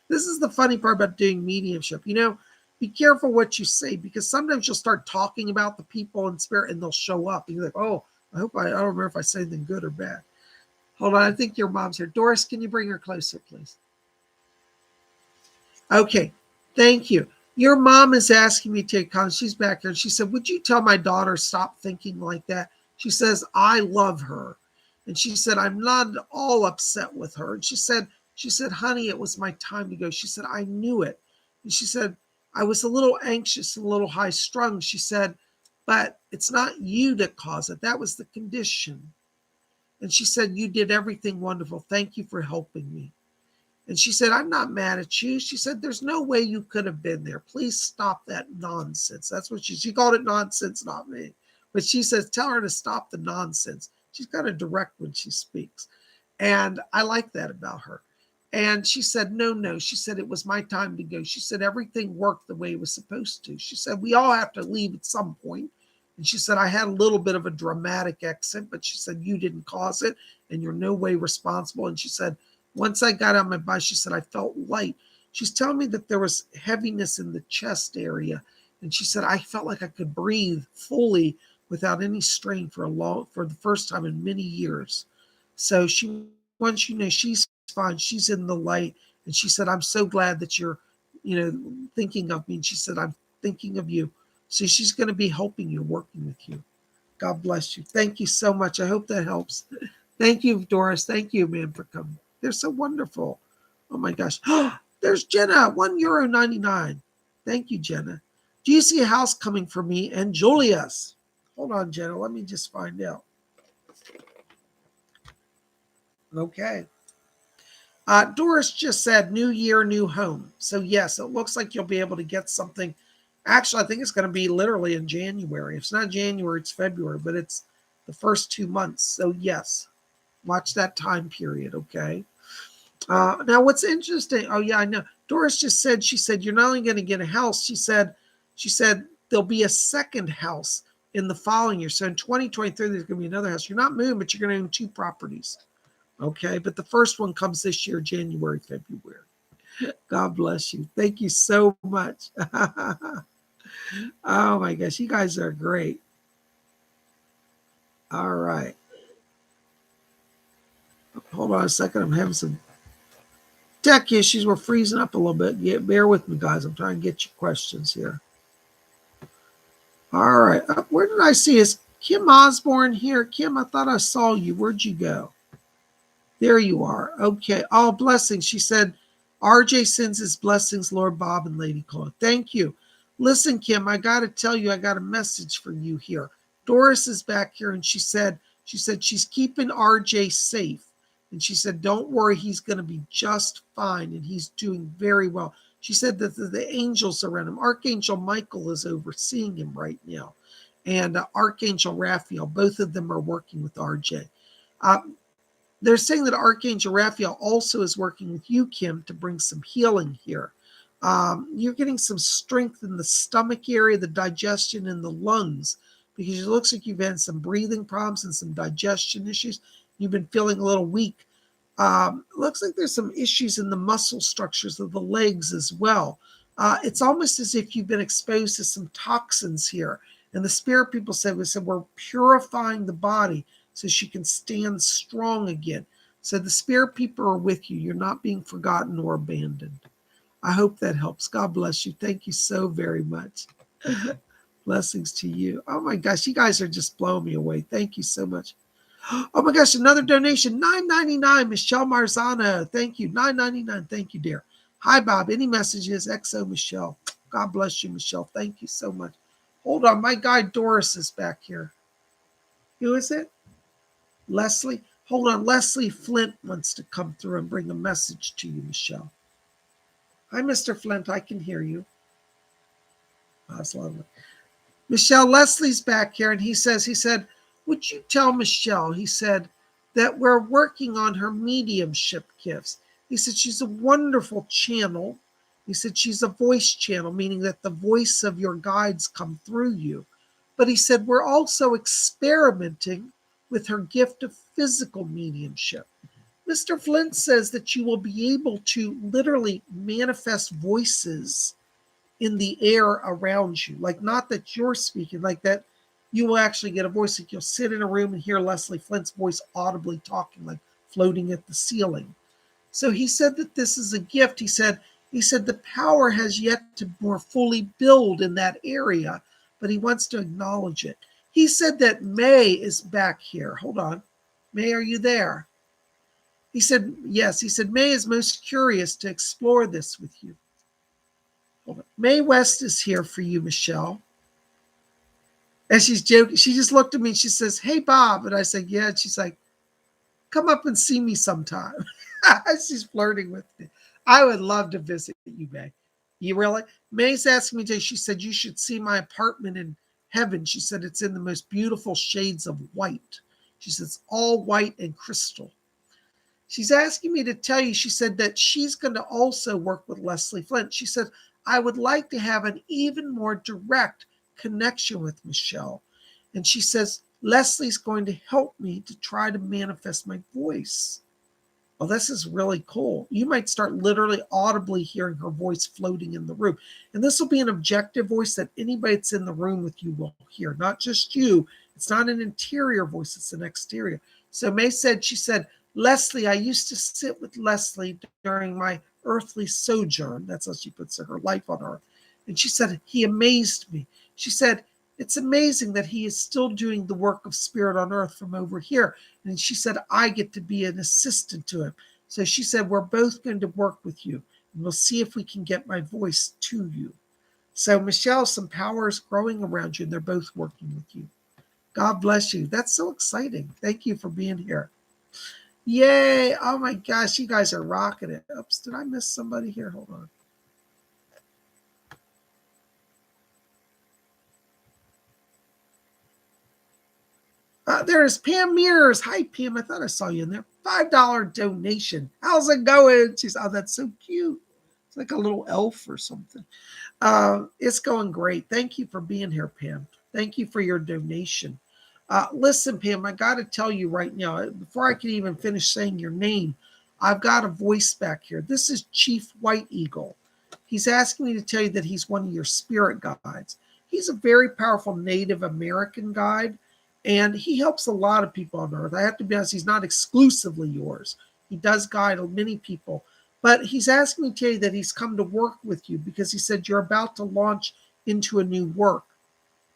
This is the funny part about doing mediumship. Be careful what you say, because sometimes you'll start talking about the people in spirit and they'll show up. And you're like, oh, I don't remember if I say anything good or bad. Hold on, I think your mom's here. Doris, can you bring her closer, please? Okay, thank you. Your mom is asking me to take comments. She's back here. And she said, would you tell my daughter stop thinking like that? She says, I love her. And she said, I'm not at all upset with her. And she said, honey, it was my time to go. She said, I knew it. And she said, I was a little anxious and a little high strung. She said, but it's not you that caused it. That was the condition. And she said, you did everything wonderful. Thank you for helping me. And she said, I'm not mad at you. She said, there's no way you could have been there. Please stop that nonsense. That's what she called it, nonsense, not me. But she says, tell her to stop the nonsense. She's kind of direct when she speaks. And I like that about her. And she said, no. She said, it was my time to go. She said, everything worked the way it was supposed to. She said, we all have to leave at some point. And she said, I had a little bit of a dramatic exit, but she said, you didn't cause it and you're no way responsible. And she said, once I got on my bike, she said, I felt light. She's telling me that there was heaviness in the chest area. And she said, I felt like I could breathe fully without any strain for the first time in many years. So she wants you to know she's fine. She's in the light. And she said, I'm so glad that you're, thinking of me. And she said, I'm thinking of you. So she's going to be helping you, working with you. God bless you. Thank you so much. I hope that helps. Thank you, Doris. Thank you, man, for coming. They're so wonderful. Oh my gosh. There's Jenna, €1.99. Thank you, Jenna. Do you see a house coming for me and Julius? Hold on, Jenna. Let me just find out. Okay. Doris just said new year, new home. So yes, it looks like you'll be able to get something. Actually, I think it's going to be literally in January. If it's not January, it's February, but it's the first 2 months. So yes, watch that time period. Okay. Now what's interesting. Oh yeah, I know. Doris just said, she said, you're not only going to get a house. She said there'll be a second house in the following year. So in 2023, there's going to be another house. You're not moving, but you're going to own 2 properties. Okay. But the first one comes this year, January, February. God bless you. Thank you so much. Oh my gosh, you guys are great. All right. Hold on a second. I'm having some tech issues. We're freezing up a little bit. Bear with me, guys. I'm trying to get your questions here. All right. Where did I see? Is Kim Osborne here? Kim, I thought I saw you. Where'd you go? There you are. Okay. Oh, blessings. She said RJ sends his blessings, Lord Bob and Lady Claude. Thank you. Listen, Kim, I got to tell you, I got a message for you here. Doris is back here, and she said she's keeping RJ safe. And she said, don't worry, he's going to be just fine, and he's doing very well. She said that the angels around him, Archangel Michael is overseeing him right now, and Archangel Raphael, both of them are working with RJ. They're saying that Archangel Raphael also is working with you, Kim, to bring some healing here. You're getting some strength in the stomach area, the digestion, and the lungs, because it looks like you've had some breathing problems and some digestion issues. You've been feeling a little weak. Looks like there's some issues in the muscle structures of the legs as well. It's almost as if you've been exposed to some toxins here. And the spirit people said, we're purifying the body so she can stand strong again. So the spirit people are with you. You're not being forgotten or abandoned. I hope that helps. God bless you. Thank you so very much. Blessings to you. Oh my gosh, you guys are just blowing me away. Thank you so much. Oh my gosh, another donation, $9.99, Michelle Marzano. Thank you, $9.99. Thank you, dear. Hi, Bob. Any messages? XO Michelle. God bless you, Michelle. Thank you so much. Hold on, my guy Doris is back here. Who is it? Leslie? Hold on, Leslie Flint wants to come through and bring a message to you, Michelle. Hi, Mr. Flint. I can hear you. Oh, that's lovely. Michelle, Leslie's back here, and he said, would you tell Michelle, he said, that we're working on her mediumship gifts. He said she's a wonderful channel. He said she's a voice channel, meaning that the voice of your guides come through you. But he said we're also experimenting with her gift of physical mediumship. Mr. Flint says that you will be able to literally manifest voices in the air around you. Like, not that you're speaking, like that you will actually get a voice. Like, you'll sit in a room and hear Leslie Flint's voice audibly talking, like floating at the ceiling. So he said that this is a gift. He said the power has yet to more fully build in that area, but he wants to acknowledge it. He said that May is back here. Hold on. May, are you there? He said, yes. He said, May is most curious to explore this with you. Hold on. May West is here for you, Michelle. And she's joking. She just looked at me and she says, hey, Bob. And I said, yeah. And she's like, come up and see me sometime. She's flirting with me. I would love to visit you, May. You really? May's asking me today. She said, you should see my apartment in heaven. She said, it's in the most beautiful shades of white. She says, it's all white and crystal. She's asking me to tell you, she said that she's going to also work with Leslie Flint. She said, I would like to have an even more direct connection with Michelle. And she says, Leslie's going to help me to try to manifest my voice. Well, this is really cool. You might start literally audibly hearing her voice floating in the room. And this will be an objective voice that anybody that's in the room with you will hear, not just you. It's not an interior voice, it's an exterior. So May said, she said, Leslie, I used to sit with Leslie during my earthly sojourn. That's how she puts her life on earth. And she said, he amazed me. She said, it's amazing that he is still doing the work of spirit on earth from over here. And she said, I get to be an assistant to him. So she said, we're both going to work with you. And we'll see if we can get my voice to you. So Michelle, some power is growing around you, and they're both working with you. God bless you. That's so exciting. Thank you for being here. Yay. Oh my gosh, you guys are rocking it. Oops, did I miss somebody here? Hold on. There is Pam Mears. Hi, Pam. I thought I saw you in there. $5 donation. How's it going? She's, oh, that's so cute. It's like a little elf or something. It's going great. Thank you for being here, Pam. Thank you for your donation. Listen, Pam, I got to tell you right now, before I can even finish saying your name, I've got a voice back here. This is Chief White Eagle. He's asking me to tell you that he's one of your spirit guides. He's a very powerful Native American guide, and he helps a lot of people on earth. I have to be honest, he's not exclusively yours. He does guide many people, but he's asking me to tell you that he's come to work with you because he said you're about to launch into a new work.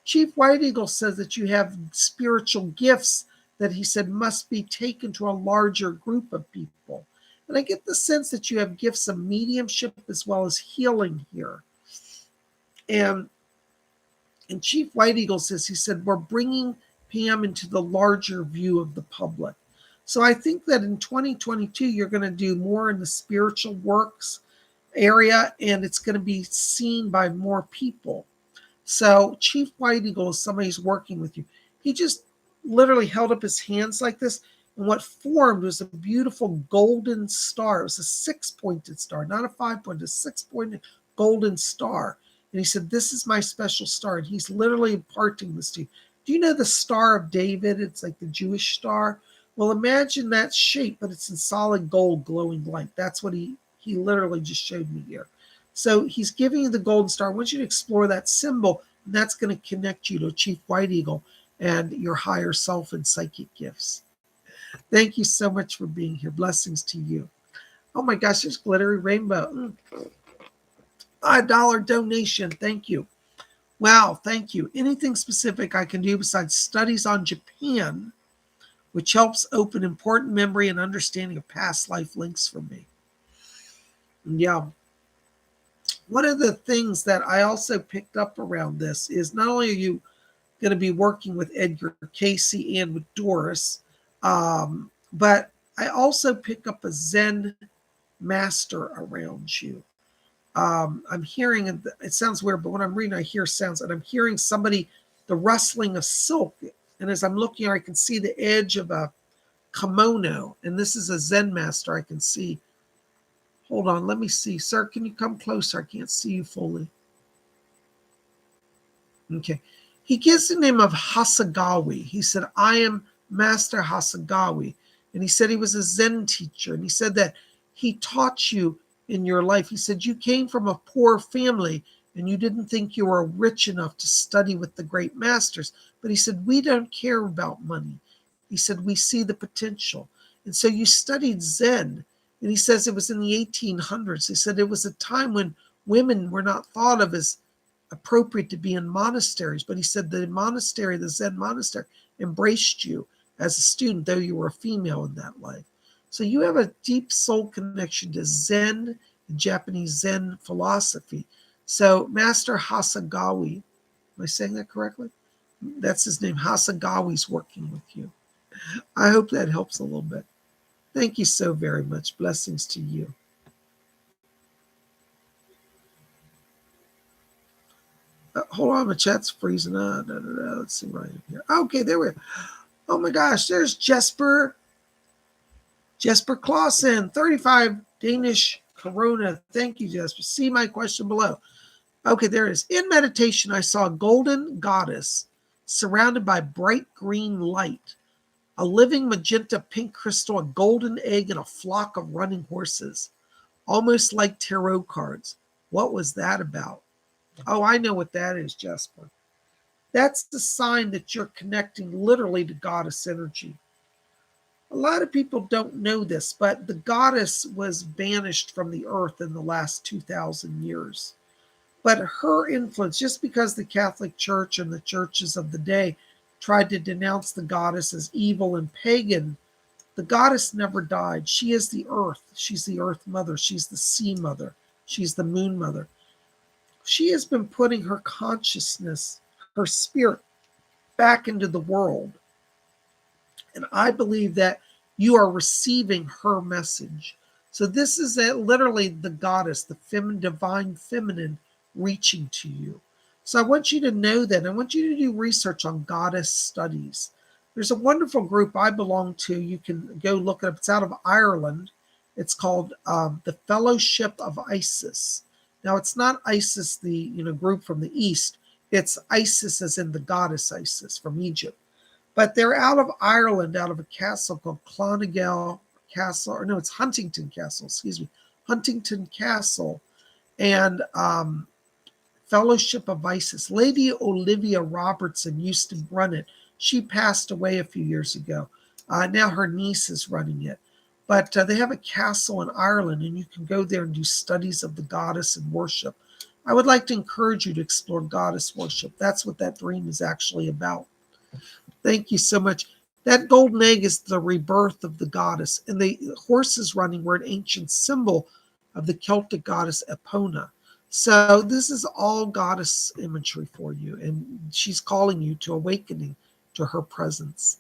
Chief White Eagle says that you have spiritual gifts that he said must be taken to a larger group of people. And I get the sense that you have gifts of mediumship as well as healing here. And Chief White Eagle says, he said, we're bringing Pam into the larger view of the public. So I think that in 2022, you're going to do more in the spiritual works area, and it's going to be seen by more people. So Chief White Eagle is somebody who's working with you. He just literally held up his hands like this, and what formed was a beautiful golden star. It was a 6-pointed star, not a 5-pointed, a 6-pointed golden star. And he said, this is my special star. And he's literally imparting this to you. Do you know the Star of David? It's like the Jewish star. Well, imagine that shape, but it's in solid gold glowing light. That's what he literally just showed me here. So he's giving you the golden star. I want you to explore that symbol, and that's going to connect you to Chief White Eagle and your higher self and psychic gifts. Thank you so much for being here. Blessings to you. Oh my gosh, there's glittery rainbow. $5 donation. Thank you. Wow, thank you. Anything specific I can do besides studies on Japan, which helps open important memory and understanding of past life links for me? Yeah. One of the things that I also picked up around this is not only are you going to be working with Edgar Casey and with Doris, but I also pick up a Zen master around you. I'm hearing, and it sounds weird, but when I'm reading, I hear sounds, and I'm hearing somebody, the rustling of silk. And as I'm looking, I can see the edge of a kimono, and this is a Zen master I can see. Hold on, let me see. Sir, can you come closer? I can't see you fully. Okay. He gives the name of Hasegawa. He said, I am Master Hasegawa. And he said he was a Zen teacher. And he said that he taught you in your life. He said you came from a poor family and you didn't think you were rich enough to study with the great masters. But he said, we don't care about money. He said, we see the potential. And so you studied Zen. And he says it was in the 1800s. He said it was a time when women were not thought of as appropriate to be in monasteries. But he said the monastery, the Zen monastery, embraced you as a student, though you were a female in that life. So you have a deep soul connection to Zen and Japanese Zen philosophy. So Master Hasegawa, am I saying that correctly? That's his name. Hasegawa's working with you. I hope that helps a little bit. Thank you so very much. Blessings to you. Hold on, my chat's freezing. Let's see right here. Okay, there we go. Oh my gosh, there's Jesper Clausen, 35 Danish Corona. Thank you, Jesper. See my question below. Okay, there it is. In meditation, I saw a golden goddess surrounded by bright green light, a living magenta pink crystal, a golden egg, and a flock of running horses, almost like tarot cards. What was that about? Oh, I know what that is, Jesper. That's the sign that you're connecting literally to goddess energy. A lot of people don't know this, but the goddess was banished from the earth in the last 2,000 years. But her influence, just because the Catholic Church and the churches of the day tried to denounce the goddess as evil and pagan, the goddess never died. She is the earth. She's the earth mother. She's the sea mother. She's the moon mother. She has been putting her consciousness, her spirit, back into the world. And I believe that you are receiving her message. So this is literally the goddess, the divine feminine reaching to you. So I want you to know that. I want you to do research on goddess studies. There's a wonderful group I belong to. You can go look it up. It's out of Ireland. It's called the Fellowship of Isis. Now, it's not Isis, the group from the East. It's Isis as in the goddess Isis from Egypt. But they're out of Ireland, out of a castle called Clonagel Castle. Or no, it's Huntington Castle, excuse me. Huntington Castle and Fellowship of Isis. Lady Olivia Robertson used to run it. She passed away a few years ago. Now her niece is running it. But they have a castle in Ireland, and you can go there and do studies of the goddess and worship. I would like to encourage you to explore goddess worship. That's what that dream is actually about. Thank you so much. That golden egg is the rebirth of the goddess, and the horses running were an ancient symbol of the Celtic goddess Epona. So this is all goddess imagery for you, and she's calling you to awakening to her presence.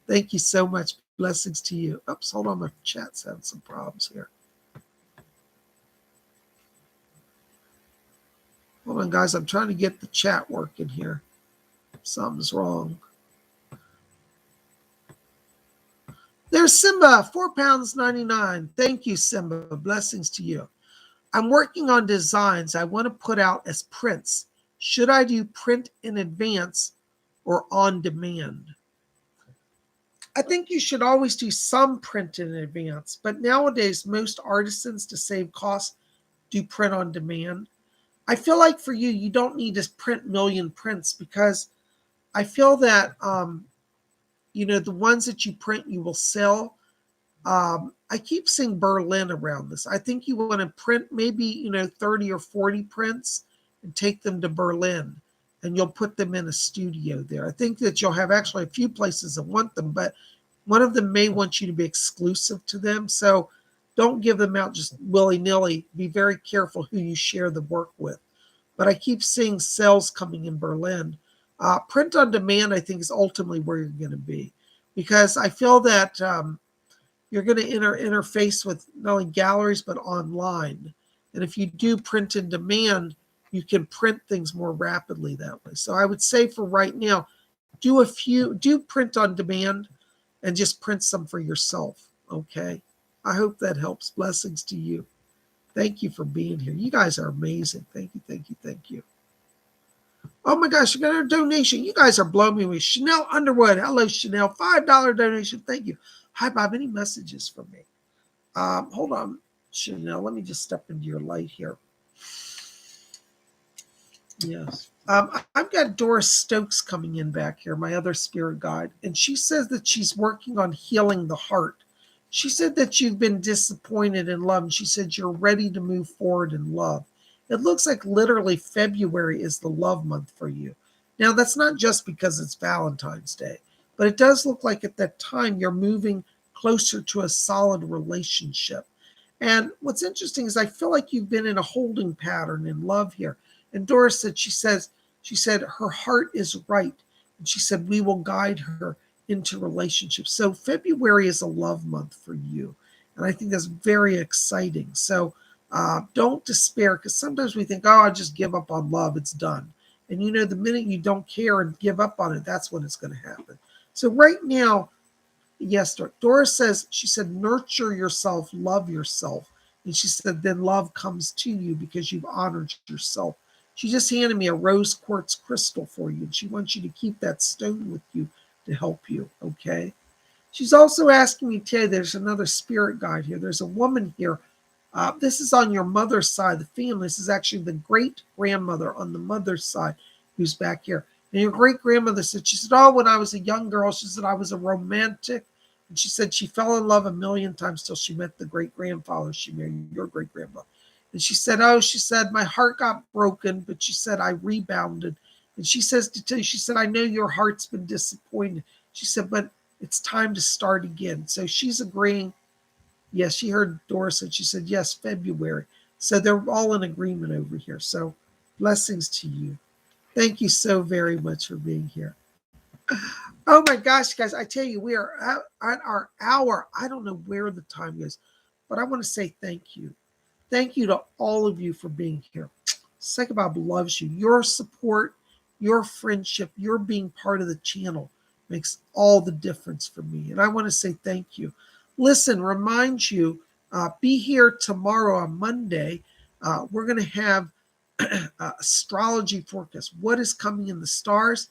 Thank you so much. Blessings to you. Oops, hold on, my chat's having some problems here. Hold on, guys. I'm trying to get the chat working here. Something's wrong. There's Simba, £4.99. Thank you, Simba. Blessings to you. I'm working on designs I want to put out as prints. Should I do print in advance or on demand? I think you should always do some print in advance, but nowadays most artisans, to save costs, do print on demand. I feel like for you, you don't need to print million prints, because I feel that the ones that you print, you will sell. I keep seeing Berlin around this. I think you want to print maybe 30 or 40 prints and take them to Berlin, and you'll put them in a studio there. I think that you'll have actually a few places that want them, but one of them may want you to be exclusive to them. So don't give them out just willy-nilly. Be very careful who you share the work with. But I keep seeing sales coming in Berlin. Print on demand, I think, is ultimately where you're going to be, because I feel that you're going to interface with not only galleries but online. And if you do print in demand, you can print things more rapidly that way. So I would say for right now, do print on demand and just print some for yourself. Okay. I hope that helps. Blessings to you. Thank you for being here. You guys are amazing. Thank you, thank you, thank you. Oh my gosh, you got a donation. You guys are blowing me away. Chanel Underwood. Hello, Chanel. $5 donation. Thank you. Hi, Bob. Any messages for me? Hold on, Chanel. Let me just step into your light here. Yes. I've got Doris Stokes coming in back here, my other spirit guide, and she says that she's working on healing the heart. She said that you've been disappointed in love, and she said you're ready to move forward in love. It looks like literally February is the love month for you. Now, that's not just because it's Valentine's Day, but it does look like at that time you're moving closer to a solid relationship. And what's interesting is I feel like you've been in a holding pattern in love here. And Doris said, she said her heart is right. And she said, we will guide her into relationships. So February is a love month for you. And I think that's very exciting. So don't despair, because sometimes we think, oh, I'll just give up on love. It's done. And the minute you don't care and give up on it, that's when it's going to happen. So right now, yes, Doris says, she said, nurture yourself, love yourself. And she said, then love comes to you because you've honored yourself. She just handed me a rose quartz crystal for you, and she wants you to keep that stone with you to help you, okay? She's also asking me today, there's another spirit guide here. There's a woman here. This is on your mother's side of the family. This is actually the great-grandmother on the mother's side who's back here. And your great-grandmother said, she said, oh, when I was a young girl, she said, I was a romantic. And she said she fell in love a million times till she met the great-grandfather she married, your great-grandmother. And she said, my heart got broken, but she said, I rebounded. And she says to tell you, she said, I know your heart's been disappointed. She said, but it's time to start again. So she's agreeing. Yes, she heard Doris and she said, yes, February. So they're all in agreement over here. So blessings to you. Thank you so very much for being here. Oh my gosh, guys, I tell you, we are at our hour. I don't know where the time goes, but I want to say thank you. Thank you to all of you for being here. PsychicBob loves you. Your support, your friendship, your being part of the channel makes all the difference for me. And I want to say thank you. Listen, remind you, be here tomorrow on Monday. We're going to have astrology forecast. What is coming in the stars?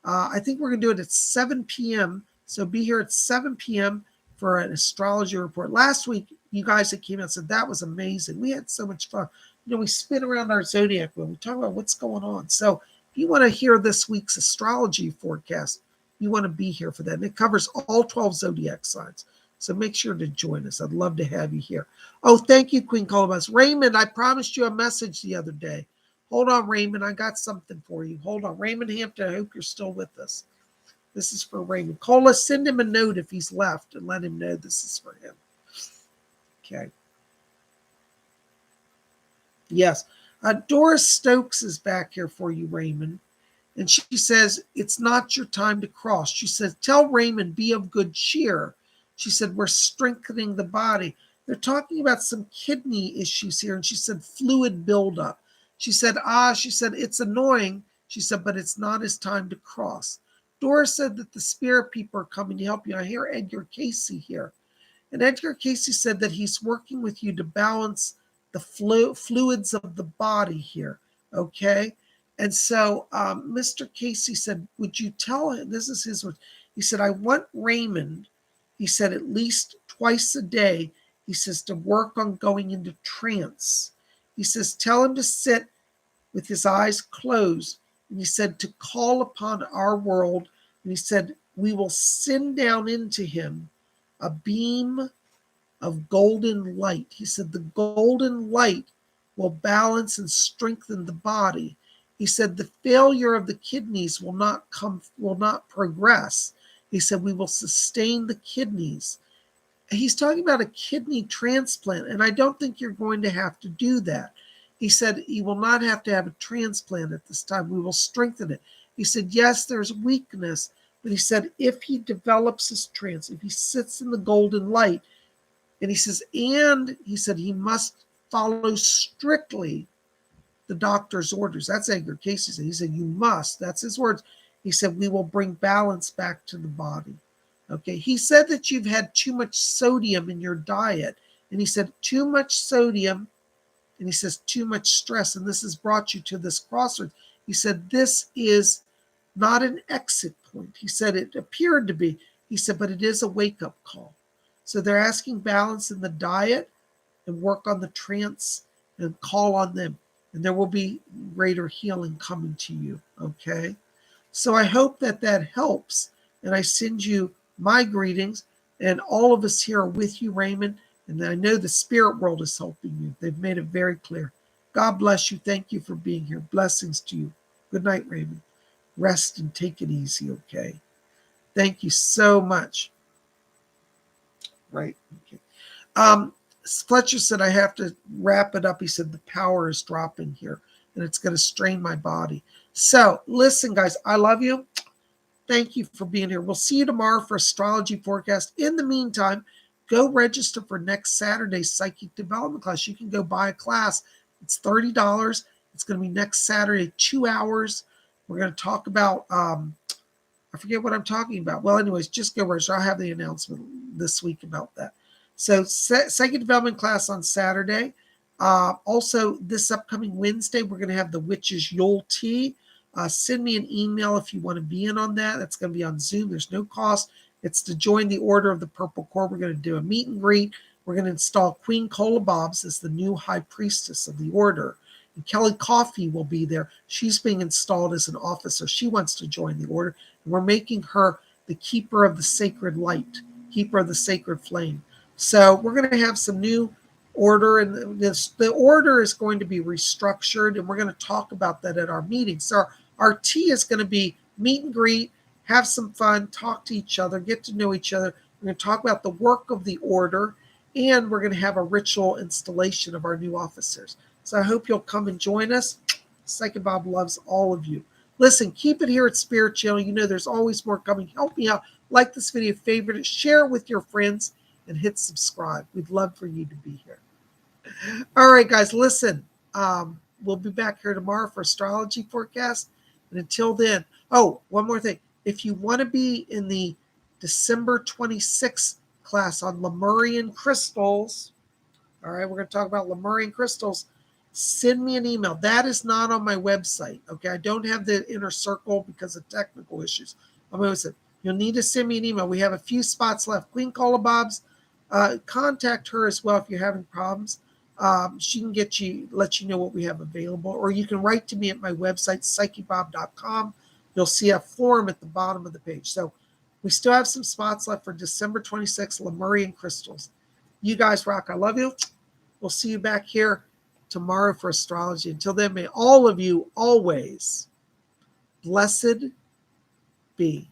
I think we're going to do it at 7 p.m. So be here at 7 p.m. for an astrology report. Last week, you guys that came out said that was amazing. We had so much fun. We spin around our zodiac wheel. We talk about what's going on. So if you want to hear this week's astrology forecast, you want to be here for that. And it covers all 12 zodiac signs. So make sure to join us. I'd love to have you here. Oh, thank you, Queen Colobus. Raymond, I promised you a message the other day. Hold on, Raymond. I got something for you. Hold on. Raymond Hampton, I hope you're still with us. This is for Raymond. Cola, send him a note if he's left and let him know this is for him. Okay. Yes. Doris Stokes is back here for you, Raymond. And she says, it's not your time to cross. She says, tell Raymond, be of good cheer. She said, we're strengthening the body. They're talking about some kidney issues here. And she said, fluid buildup. She said, it's annoying. She said, but it's not his time to cross. Doris said that the spirit people are coming to help you. I hear Edgar Casey here. And Edgar Casey said that he's working with you to balance the fluids of the body here. Okay. And so Mr. Casey said, would you tell him, this is his words. He said, I want Raymond, he said, at least twice a day, he says, to work on going into trance. He says, tell him to sit with his eyes closed. And he said, to call upon our world. And he said, we will send down into him a beam of golden light. He said, the golden light will balance and strengthen the body. He said, the failure of the kidneys will not progress. He said, we will sustain the kidneys. He's talking about a kidney transplant, and I don't think you're going to have to do that. He said, you will not have to have a transplant at this time. We will strengthen it. He said, yes, there's weakness, but he said, if he develops his trance, if he sits in the golden light, and he says, and he said, he must follow strictly the doctor's orders. That's Edgar Casey said. He said, you must. That's his words. He said, we will bring balance back to the body. Okay. He said that you've had too much sodium in your diet. And he said, too much sodium. And he says, too much stress. And this has brought you to this crossroads. He said, this is not an exit point. He said, it appeared to be. He said, but it is a wake-up call. So they're asking balance in the diet and work on the trance and call on them. And there will be greater healing coming to you. Okay. So I hope that helps. And I send you my greetings. And all of us here are with you, Raymond. And I know the spirit world is helping you. They've made it very clear. God bless you. Thank you for being here. Blessings to you. Good night, Raymond. Rest and take it easy. Okay. Thank you so much. Right. Okay. Fletcher said, I have to wrap it up. He said, the power is dropping here and it's going to strain my body. So listen, guys, I love you. Thank you for being here. We'll see you tomorrow for astrology forecast. In the meantime, go register for next Saturday's psychic development class. You can go buy a class. It's $30. It's going to be next Saturday, 2 hours. We're going to talk about, I forget what I'm talking about. Well, anyways, just go register. I'll have the announcement this week about that. So psychic development class on Saturday. Also, this upcoming Wednesday, we're going to have the Witches Yule Tea. Send me an email if you want to be in on that. That's going to be on Zoom. There's no cost. It's to join the Order of the Purple Core. We're going to do a meet and greet. We're going to install Queen Cola Bobs as the new high priestess of the order. And Kelly Coffey will be there. She's being installed as an officer. She wants to join the order. And we're making her the keeper of the sacred light, keeper of the sacred flame. So we're going to have some new order, and the order is going to be restructured, and we're going to talk about that at our meeting. So our tea is going to be meet and greet, have some fun, talk to each other, get to know each other. We're going to talk about the work of the order, and we're going to have a ritual installation of our new officers. So I hope you'll come and join us. Psychic Bob loves all of you. Listen, keep it here at Spirit Channel. You know there's always more coming. Help me out. Like this video, favorite it, share it with your friends, and hit subscribe. We'd love for you to be here. All right, guys, listen. We'll be back here tomorrow for astrology forecast. And until then, oh, one more thing. If you want to be in the December 26th class on Lemurian crystals, all right, we're going to talk about Lemurian crystals. Send me an email. That is not on my website. Okay, I don't have the inner circle because of technical issues. I'm going to say you'll need to send me an email. We have a few spots left. Queen Cola Bob's. Contact her as well if you're having problems. She can let you know what we have available, or you can write to me at my website, PsychicBob.com. You'll see a form at the bottom of the page. So we still have some spots left for December 26th, Lemurian crystals. You guys rock. I love you. We'll see you back here tomorrow for astrology. Until then, may all of you always blessed be.